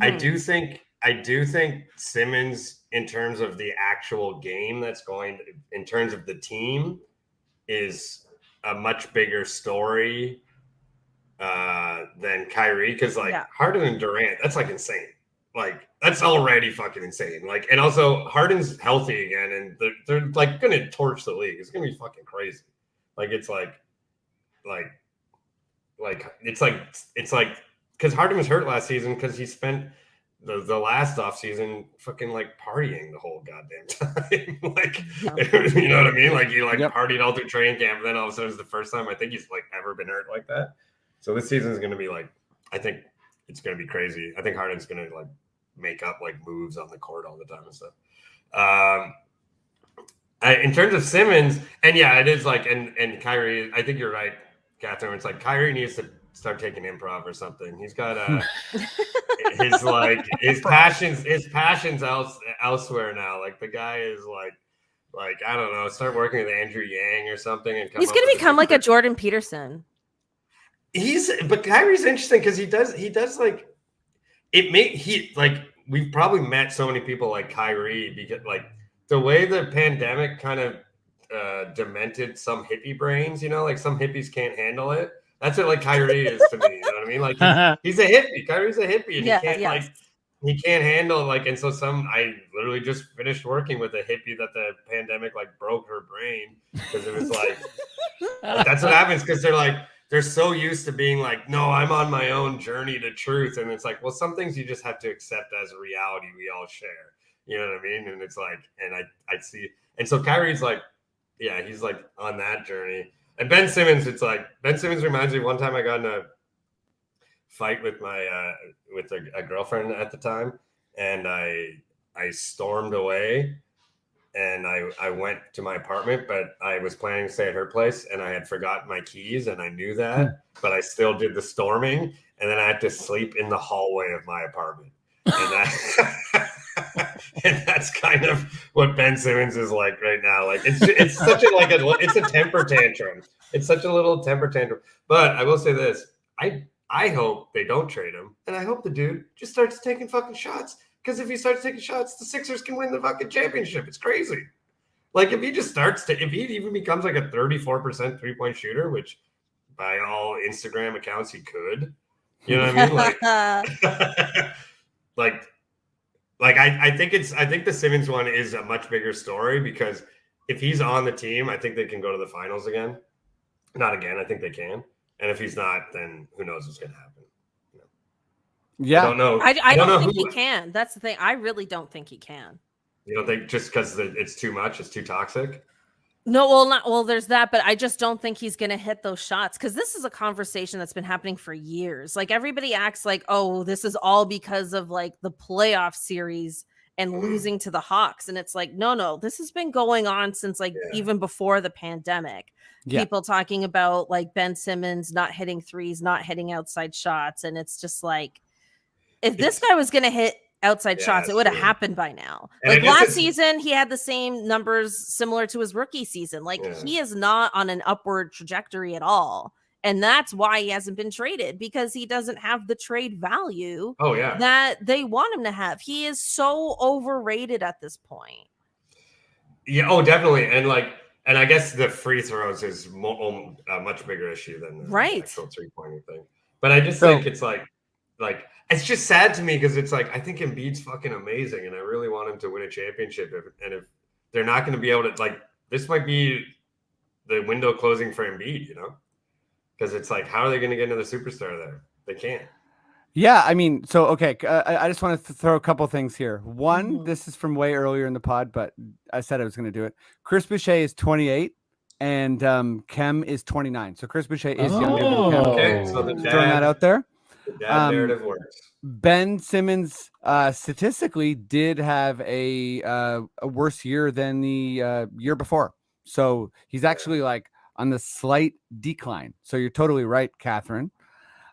I do think Simmons, in terms of the actual game that's going, in terms of the team, is a much bigger story than Kyrie. Because like Harden and Durant, that's like insane. Like that's already fucking insane. Like, and also Harden's healthy again, and they're like gonna torch the league. It's gonna be fucking crazy. Like it's like because Harden was hurt last season because he spent the last offseason fucking like partying the whole goddamn time. Like, you know what I mean? Like he like partied all through training camp, and then all of a sudden it's the first time I think he's like ever been hurt like that. So this season is going to be like, I think it's going to be crazy. I think Harden's going to like make up like moves on the court all the time and stuff. In terms of Simmons, and yeah, it is like, and Kyrie, I think you're right, Cathryn. It's like Kyrie needs to start taking improv or something. He's got his passions elsewhere now. Like the guy is like I don't know, start working with Andrew Yang or something, and he's gonna become like a Jordan Peterson. But Kyrie's interesting because he does like it. We've probably met so many people like Kyrie because like the way the pandemic kind of demented some hippie brains. You know, like some hippies can't handle it. That's what like Kyrie is to me. You know what I mean? Like he's a hippie. Kyrie's a hippie, and he can't handle like. And so I literally just finished working with a hippie that the pandemic like broke her brain because it was like that's what happens because they're so used to being like, no, I'm on my own journey to truth, and it's like, well, some things you just have to accept as a reality we all share. You know what I mean? And it's like, and I see, and so Kyrie's like, yeah, he's like on that journey. And Ben Simmons, it's like Ben Simmons reminds me. One time I got in a fight with my with a girlfriend at the time, and I stormed away, and I went to my apartment, but I was planning to stay at her place, and I had forgotten my keys, and I knew that, but I still did the storming, and then I had to sleep in the hallway of my apartment. And that's kind of what Ben Simmons is like right now. Like it's such a it's a temper tantrum. It's such a little temper tantrum. But I will say this: I hope they don't trade him, and I hope the dude just starts taking fucking shots. Because if he starts taking shots, the Sixers can win the fucking championship. It's crazy. Like if he just if he even becomes like a 34% 3-point shooter, which by all Instagram accounts he could, you know what I mean? Like, I think the Simmons one is a much bigger story because if he's on the team, I think they can go to the finals again. Not again, I think they can. And if he's not, then who knows what's going to happen. Yeah, I don't know. I don't think he can. That's the thing. I really don't think he can. You don't think just because it's too much, it's too toxic? No, well, there's that, but I just don't think he's going to hit those shots because this is a conversation that's been happening for years. Like everybody acts like, oh, this is all because of like the playoff series and losing to the Hawks. And it's like, no, this has been going on since even before the pandemic. Yeah. People talking about like Ben Simmons not hitting threes, not hitting outside shots. And it's just like, if this guy was going to hit outside shots, it would have happened by now. And like last season, he had the same numbers similar to his rookie season. Like he is not on an upward trajectory at all. And that's why he hasn't been traded, because he doesn't have the trade value that they want him to have. He is so overrated at this point. Yeah. Oh, definitely. And I guess the free throws is a much bigger issue than the actual 3-pointer thing. But I just think it's like it's just sad to me because it's like I think Embiid's fucking amazing and I really want him to win a championship. If they're not going to be able to, like, this might be the window closing for Embiid, you know? Because it's like, how are they going to get another superstar there? They can't. Yeah, I mean, so, okay, I just want to throw a couple things here. One, this is from way earlier in the pod, but I said I was going to do it. Chris Boucher is 28, and Kem is 29. So Chris Boucher is younger than Kem. Okay, so throwing that out there. The dad narrative works. Ben Simmons statistically did have a worse year than the year before. So he's actually like on the slight decline. So you're totally right, Cathryn.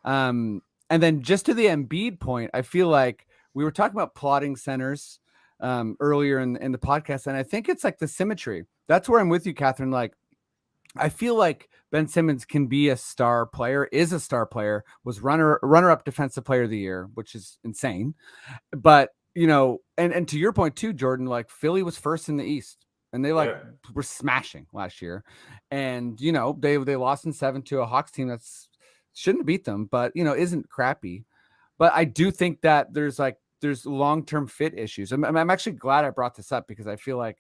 And then just to the Embiid point, I feel like we were talking about plotting centers earlier in the podcast. And I think it's like the symmetry. That's where I'm with you, Cathryn. Like, I feel like Ben Simmons can be a star player, is a star player, was runner-up defensive player of the year, which is insane. But, you know, and to your point too, Jordan, like Philly was first in the East and they were smashing last year. And, you know, they lost in 7 to a Hawks team that's shouldn't have beat them, but, you know, isn't crappy. But I do think that there's long-term fit issues. I'm actually glad I brought this up because I feel like,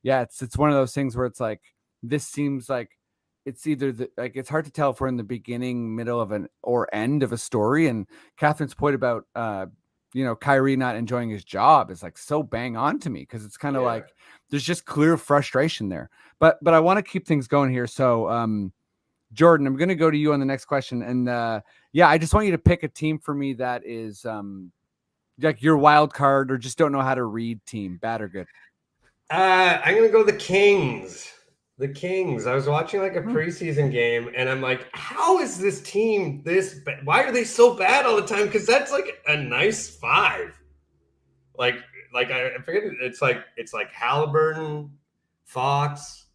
it's one of those things where it's like, this seems like it's either it's hard to tell if we're in the beginning, middle of or end of a story. And Cathryn's point about, Kyrie not enjoying his job is like so bang on to me because it's kind of like there's just clear frustration there. But I want to keep things going here. So, Jordan, I'm going to go to you on the next question. And I just want you to pick a team for me that is like your wild card or just don't know how to read team, bad or good. I'm going to go the Kings. The Kings. I was watching like a preseason game and I'm like, how is this team this bad? Why are they so bad all the time? Because that's like a nice 5. Like I forget it's like Halliburton, Fox,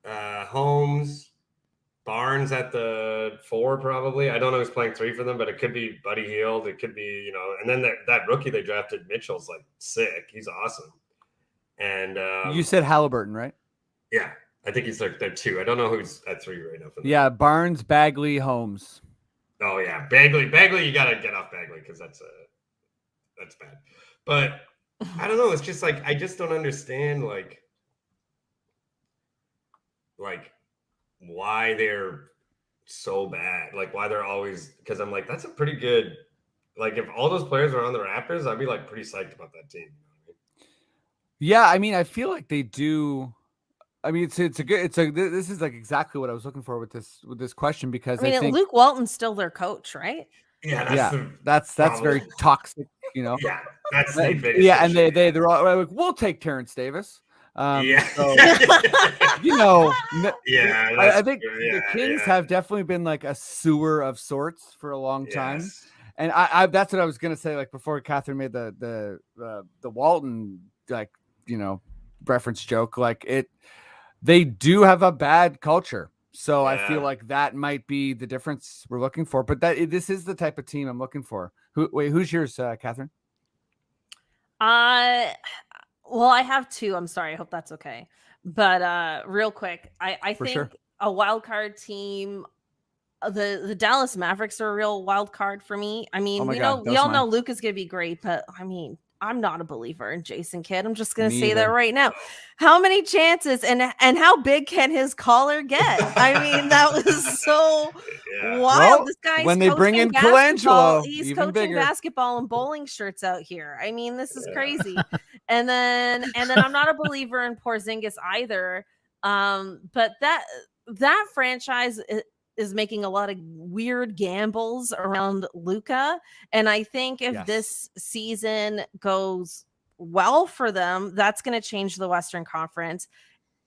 Holmes, Barnes at the 4 probably. I don't know who's playing 3 for them, but it could be Buddy Hield. It could be, you know, and then that rookie they drafted, Mitchell's like sick. He's awesome. And you said Halliburton, right? Yeah. I think he's like at 2. I don't know who's at 3 right now. Yeah, Barnes, Bagley, Holmes. Oh yeah, Bagley. You gotta get off Bagley because that's bad. But I don't know. It's just like I just don't understand like why they're so bad. Like why they're always, because I'm like that's a pretty good. Like if all those players are on the Raptors, I'd be like pretty psyched about that team. Yeah, I mean, I feel like they do. I mean, this is like exactly what I was looking for with this question because I think Luke Walton's still their coach, right? Yeah, that's very toxic, you know. Yeah, that's the biggest yeah, and issue. they're all like, we'll take Terrence Davis. So, you know, I think the Kings have definitely been like a sewer of sorts for a long time. And I that's what I was gonna say. Like before, Cathryn made the Walton reference joke. Like they do have a bad culture. So I feel like that might be the difference we're looking for. But this is the type of team I'm looking for. Who's yours, Cathryn? Well, I have two. I'm sorry. I hope that's okay. But real quick, I think a wild card team. The Dallas Mavericks are a real wild card for me. I mean, we all know Luke is going to be great, but I mean, I'm not a believer in Jason Kidd. I'm just going to say that right now. How many chances and how big can his collar get? I mean, that was so wild. Well, this guy's when they bring in Colangelo, he's coaching basketball and bowling shirts out here. I mean, this is crazy. and then I'm not a believer in Porzingis either. But that franchise is making a lot of weird gambles around Luka. And I think if this season goes well for them, that's going to change the Western Conference.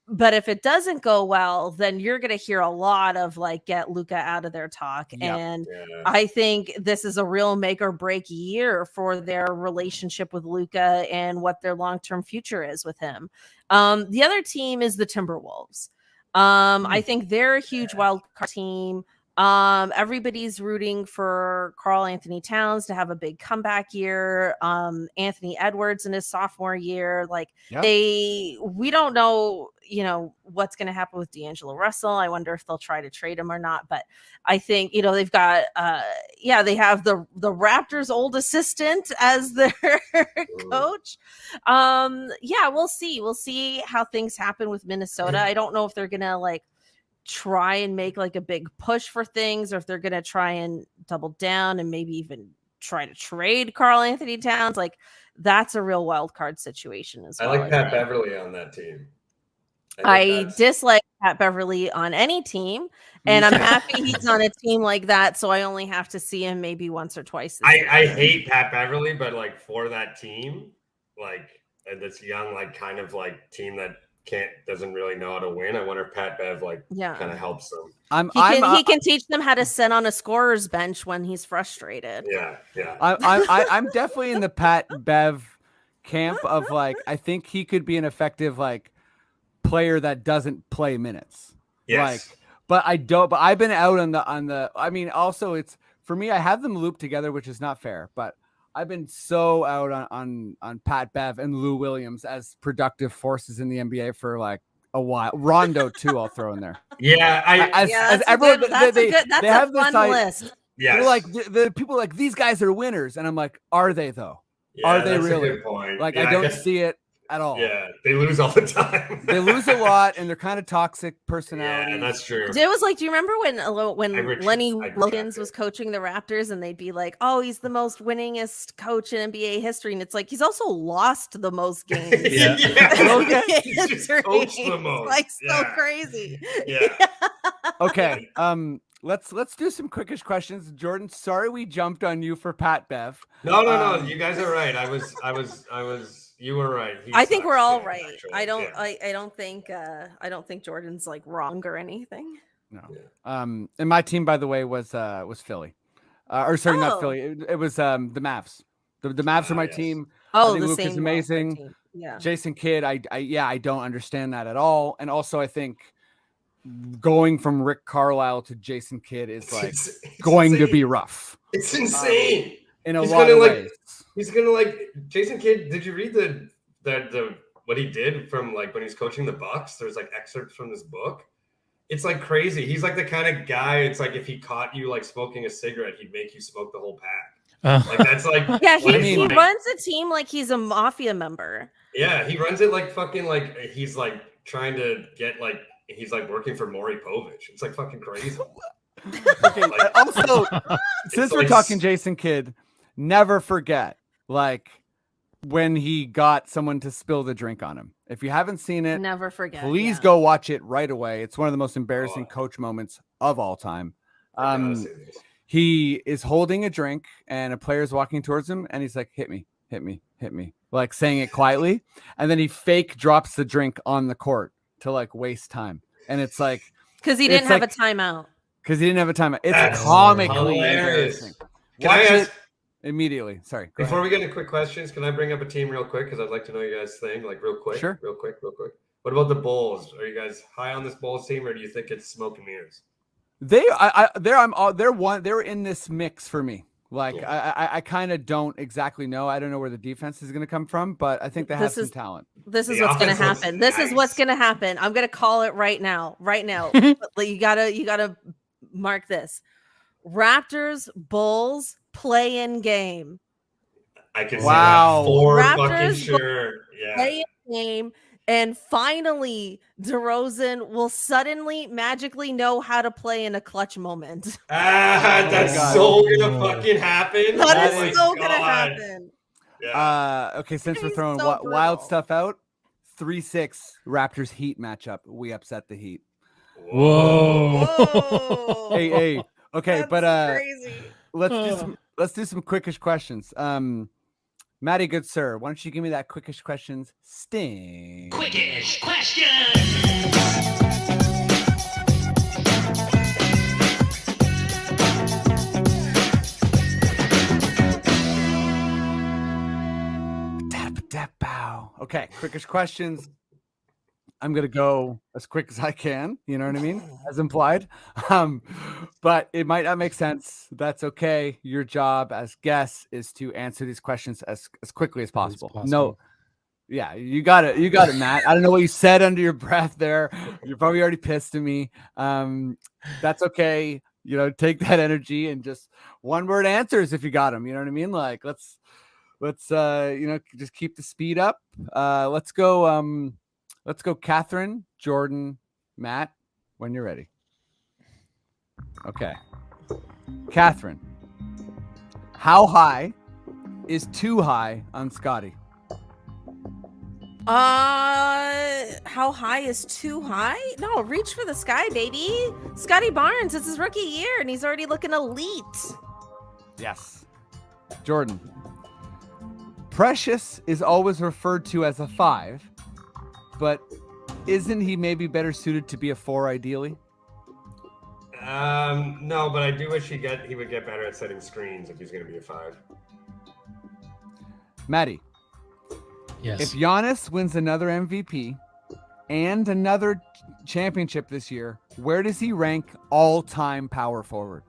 But if it doesn't go well, then you're going to hear a lot of like, get Luka out of their talk. And I think this is a real make or break year for their relationship with Luka and what their long-term future is with him. The other team is the Timberwolves. I think they're a huge wild card team. Everybody's rooting for Karl Anthony Towns to have a big comeback year. Anthony Edwards in his sophomore year, we don't know, what's going to happen with D'Angelo Russell. I wonder if they'll try to trade him or not. But I think, they've got, they have the Raptors' old assistant as their coach. We'll see. We'll see how things happen with Minnesota. I don't know if they're going to try and make a big push for things, or if they're going to try and double down and maybe even try to trade Karl Anthony Towns. That's a real wild card situation as well. I like Pat Beverly on that team. I dislike Pat Beverly on any team, and I'm happy he's on a team like that, so I only have to see him maybe once or twice. I hate Pat Beverly, but for that team, this young team that doesn't really know how to win. I wonder if Pat Bev kind of helps them. He can teach them how to sit on a scorer's bench when he's frustrated. Yeah. I'm definitely in the Pat Bev camp of I think he could be an effective player that doesn't play minutes. Yes. But I've been out on the I mean, also it's for me, I have them looped together, which is not fair, but I've been so out on Pat Bev and Lou Williams as productive forces in the NBA for a while. Rondo too, I'll throw in there. Yeah, everyone that's a fun list. Yeah, the people these guys are winners, and I'm like, are they though? Yeah, are they that's really? A good point. I don't see it at all. Yeah, they lose all the time. They lose a lot, and they're kind of toxic personalities. Yeah, that's true. It was do you remember when Lenny Wilkins was coaching the Raptors, and they'd be like, "Oh, he's the most winningest coach in NBA history," and it's he's also lost the most games. He's just coached the most. So crazy. Yeah. Okay. Let's do some quickish questions. Jordan, sorry we jumped on you for Pat Bev. No. You guys are right. I was. You were right. I think we're all right. Actually. I don't think Jordan's wrong or anything. No. Yeah. And my team, by the way, was Philly. Not Philly. It was the Mavs. The Mavs are my team. Oh, I think the Luke same is amazing. Yeah. Jason Kidd, I don't understand that at all. And also I think going from Rick Carlisle to Jason Kidd is going to be rough. It's insane. In a lot of ways. He's gonna Jason Kidd. Did you read the what he did from when he's coaching the Bucks? There's excerpts from this book. It's crazy. He's the kind of guy. It's if he caught you smoking a cigarette, he'd make you smoke the whole pack. That's yeah. He runs a team like he's a mafia member. Yeah, he runs it he's trying to get he's working for Maury Povich. It's fucking crazy. Okay. Also, since we're talking Jason Kidd, never forget when he got someone to spill the drink on him. If you haven't seen it, never forget. Please go watch it right away. It's one of the most embarrassing coach moments of all time. He is holding a drink and a player is walking towards him and he's like, hit me, saying it quietly. And then he fake drops the drink on the court to waste time. And it's because he didn't have a timeout. It's comically embarrassing. Immediately. Sorry. Go Before ahead. we get into quick questions, can I bring up a team real quick? Because I'd like to know you guys' thing, like real quick. Sure. Real quick. What about the Bulls? Are you guys high on this Bulls team, or do you think it's smoke and mirrors? They're in this mix for me. Like I kind of don't exactly know. I don't know where the defense is going to come from, but I think they have some talent. This is what's going to happen. This is what's going to happen. I'm going to call it right now. You gotta mark this. Raptors Bulls play-in game. I can see that for Raptors fucking sure. Yeah. Play-in game, and finally DeRozan will suddenly magically know how to play in a clutch moment. That's so gonna fucking happen. That is so gonna happen. Yeah. Okay, since we're throwing so wild brutal. stuff out, 3-6 Raptors Heat matchup. We upset the Heat. Whoa. Whoa. Hey. Okay, That's but crazy. let's do some quickish questions. Maddie, good sir, why don't you give me that quickish questions sting? Quickish question. Okay, quickish questions. I'm gonna go as quick as I can, you know what I mean, as implied. But it might not make sense. That's okay. Your job as guests is to answer these questions as quickly as possible. No, yeah, you got it, Matt. I don't know what you said under your breath there. You're probably already pissed at me. That's okay. You know, take that energy and just one word answers if you got them. You know what I mean? Like let's just keep the speed up. Let's go. Let's go, Cathryn, Jordan, Matt, when you're ready. Okay. Cathryn, how high is too high on Scotty? How high is too high? No, reach for the sky, baby. Scotty Barnes, it's his rookie year, and he's already looking elite. Yes. Jordan, Precious is always referred to as a 5. But isn't he maybe better suited to be a 4 ideally? No, but I do wish he would get better at setting screens if he's going to be a 5. Maddie. Yes. If Giannis wins another MVP and another championship this year, where does he rank all-time power forward?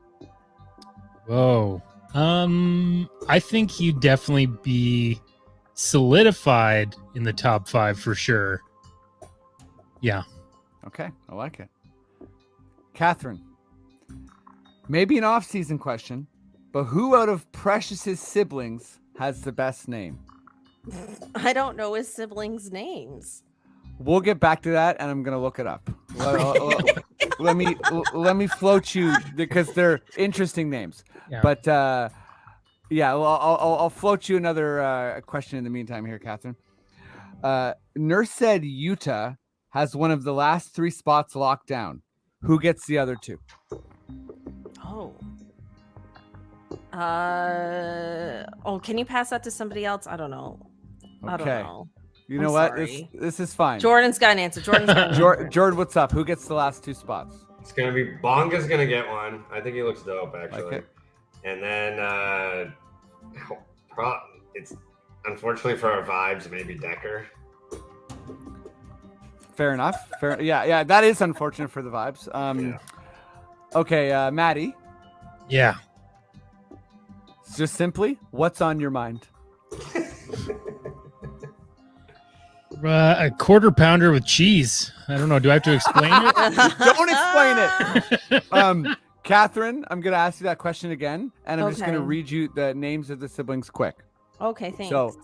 Whoa. I think he'd definitely be solidified in the top 5 for sure. Yeah. Okay, I like it. Cathryn, maybe an off-season question, but who out of Precious's siblings has the best name? I don't know his siblings' names. We'll get back to that, and I'm gonna look it up. Let me float you because they're interesting names. Yeah. But I'll float you another question in the meantime here, Cathryn. Nurse said Utah has one of the last 3 spots locked down. Who gets the other 2? Oh. Can you pass that to somebody else? I don't know. Okay. I don't know. You know what? This is fine. Jordan's got an answer. Jordan, what's up? Who gets the last 2 spots? It's going to be Bonga's going to get one. I think he looks dope, actually. Okay. And then it's unfortunately for our vibes, maybe Decker. Fair enough. Yeah, that is unfortunate for the vibes. Okay, Maddie. Yeah. Just simply, what's on your mind? A quarter pounder with cheese. I don't know. Do I have to explain it? Don't explain it. Cathryn, I'm going to ask you that question again, and I'm just going to read you the names of the siblings quick. Okay, thanks. So,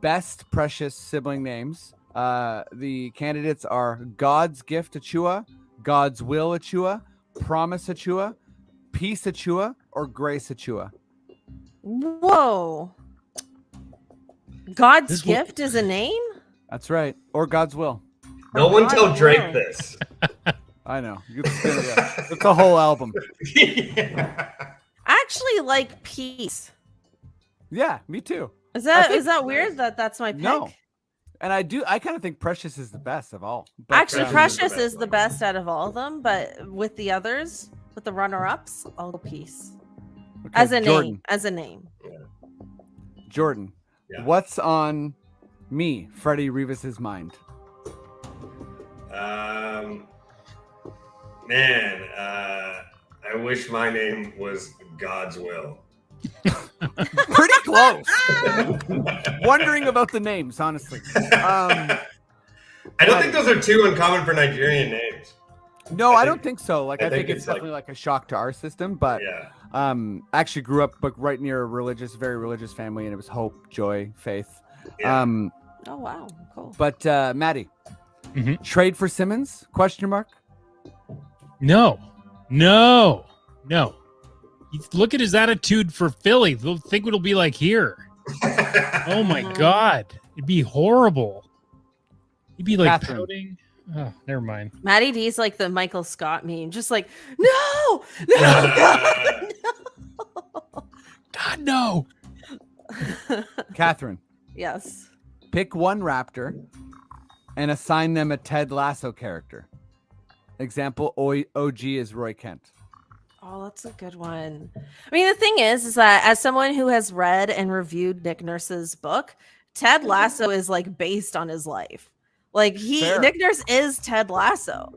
best Precious sibling names. The candidates are God's Gift Achua, God's Will Achua, Promise Achua, Peace Achua, or Grace Achua. Whoa. God's Gift is a name? That's right. Or God's Will. No one tell Drake this. I know. It's a whole album. I actually like Peace. Yeah, me too. Is that weird that that's my pick? No. And I kind of think Precious is the best of all. But, actually, Precious is the best out of all of them, but with the others, with the runner-ups, I'll go Peace. Okay, As a Jordan. name. As a name. Jordan, Yeah. what's on me, Freddie Rivas's mind? Man, I wish my name was God's Will. Pretty close. Wondering about the names, honestly. I don't think those are too uncommon for Nigerian names. No, I don't think so. Like, I think it's like- definitely like a shock to our system, but Yeah. actually grew up right near a very religious family, and it was hope, joy, faith. Yeah. Oh, wow. Cool. But Maddie, Mhm. trade for Simmons? Question mark. No. Look at his attitude for Philly. They'll think it'll be like here. Oh my God. It'd be horrible. He'd be like Cathryn. pouting. Oh, never mind. Maddie D's like the Michael Scott meme. Just like, no, God, God, no. Cathryn, Yes. pick one Raptor and assign them a Ted Lasso character. Example, OG is Roy Kent. Oh, that's a good one. I mean, the thing is that as someone who has read and reviewed Nick Nurse's book, Ted Lasso is like based on his life. Like Fair. Nick Nurse is Ted Lasso.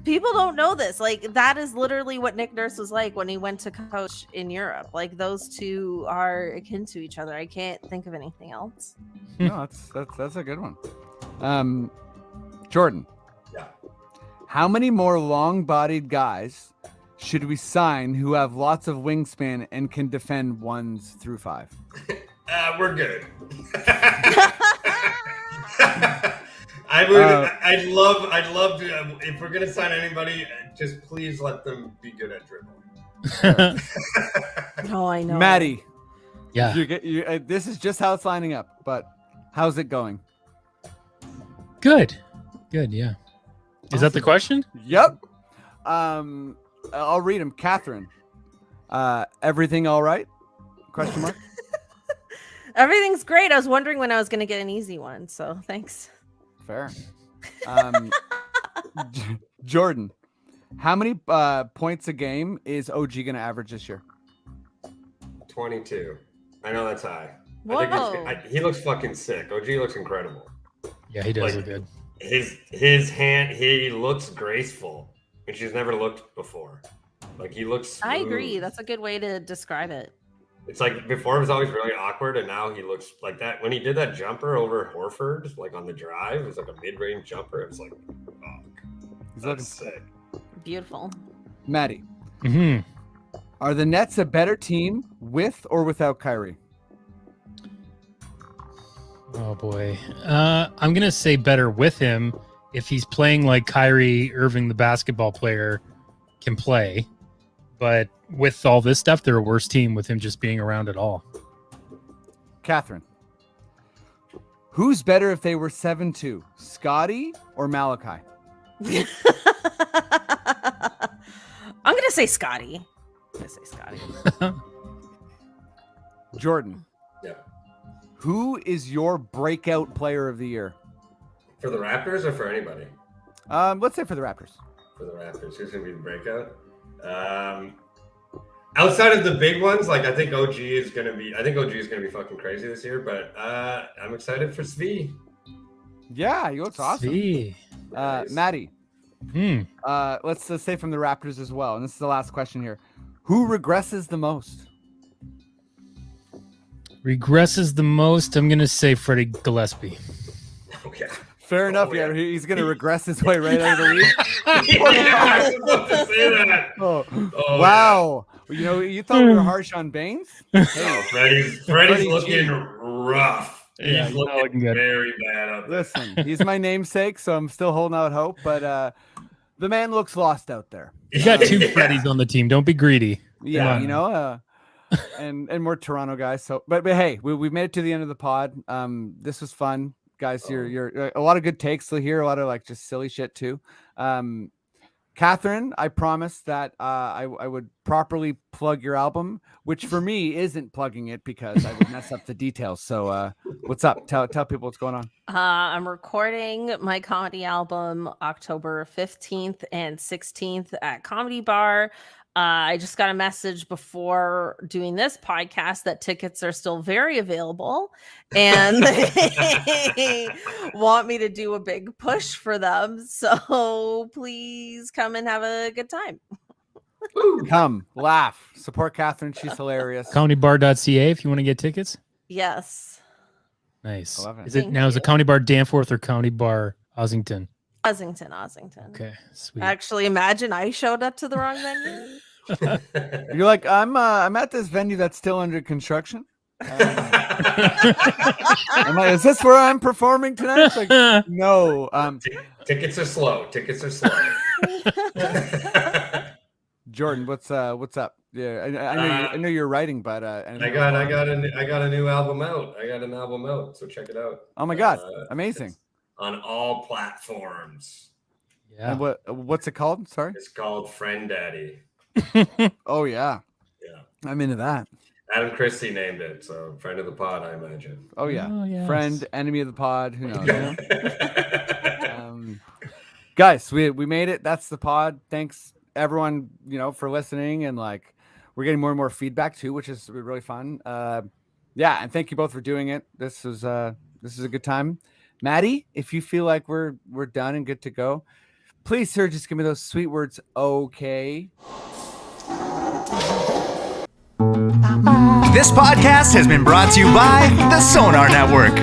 People don't know this. Like that is literally what Nick Nurse was like when he went to coach in Europe. Like those two are akin to each other. I can't think of anything else. No, that's a good one. Jordan. Yeah. How many more long-bodied guys should we sign who have lots of wingspan and can defend 1s through 5? We're good. I'd love to. If we're gonna sign anybody, just please let them be good at dribbling. Oh, I know. Maddie, Yeah. this is just how it's lining up, but how's it going? Good. Yeah. Is that the question? Yep. I'll read them. Cathryn, everything all right? Question mark. Everything's great. I was wondering when I was going to get an easy one. So thanks. Fair. Jordan, how many points a game is OG going to average this year? 22. I know that's high. Whoa. He looks fucking sick. OG looks incredible. Yeah, he does Like, look good. His hand, he looks graceful, and she's never looked before. Like he looks. I smooth. agree. That's a good way to describe it. It's like before it was always really awkward, and now he looks like that. When he did that jumper over Horford, like on the drive, it was like a mid-range jumper. It was like, fuck. He's looking That's sick. Beautiful. Maddie, Mm-hmm. are the Nets a better team with or without Kyrie? Oh boy. I'm gonna say better with him if he's playing like Kyrie Irving, the basketball player, can play. But with all this stuff, they're a worse team with him just being around at all. Cathryn, who's better if they were 7-2, Scotty or Malachi? I'm gonna say Scotty. Jordan, Yeah. who is your breakout player of the year? For the Raptors or for anybody? Let's say for the Raptors. For the Raptors, who's gonna be the breakout? Outside of the big ones, like I think OG is gonna be fucking crazy this year. But I'm excited for Svi. Yeah, he looks awesome. See. Nice. Maddie, let's say from the Raptors as well. And this is the last question here. Who regresses the most? Regresses the most. I'm gonna say Freddie Gillespie. Oh, yeah. Fair enough. yeah. Yeah, he's going to regress his way right out of the league. Yeah, I was about to say that. Oh, Oh, wow. You know, you thought we were harsh on Baines? yeah. Oh, Freddie's Freddie looking G. rough. Yeah, He's he's not looking looking good. very bad out there. Listen, he's my namesake, so I'm still holding out hope. But the man looks lost out there. You got two Yeah. Freddies on the team. Don't be greedy. Yeah, Come you know, and more Toronto guys. So, but hey, we made it to the end of the pod. This was fun, guys. You're a lot of good takes here. A lot of like just silly shit too. Cathryn, I promised that I would properly plug your album, which for me isn't plugging it because I would mess up the details. So, what's up? Tell people what's going on. I'm recording my comedy album October 15th and 16th at Comedy Bar. I just got a message before doing this podcast that tickets are still very available, and they want me to do a big push for them. So please come and have a good time. Come, laugh, support Cathryn. She's hilarious. Countybar.ca if you want to get tickets. Yes. Nice. I love it. Is it now? Is it County Bar Danforth or County Bar Ossington? Ossington. Okay, sweet. Actually, imagine I showed up to the wrong venue. You're like, I'm at this venue that's still under construction. Is this where I'm performing tonight? It's like, no. Tickets are slow. Jordan, what's up? Yeah, I know you're writing, but I got a new album out. I got an album out, so check it out. Oh my god, amazing! On all platforms. Yeah. And what's it called? Sorry, it's called Friend Daddy. Oh yeah, I'm into that. Adam Christie named it, so friend of the pod, I imagine. Oh yeah, yes. Friend, enemy of the pod. Who knows? Guys, we made it. That's the pod. Thanks everyone, for listening, and like we're getting more and more feedback too, which is really fun. Yeah, and thank you both for doing it. This is a good time. Maddie, if you feel like we're done and good to go, please, sir, just give me those sweet words. Okay. This podcast has been brought to you by the Sonar Network.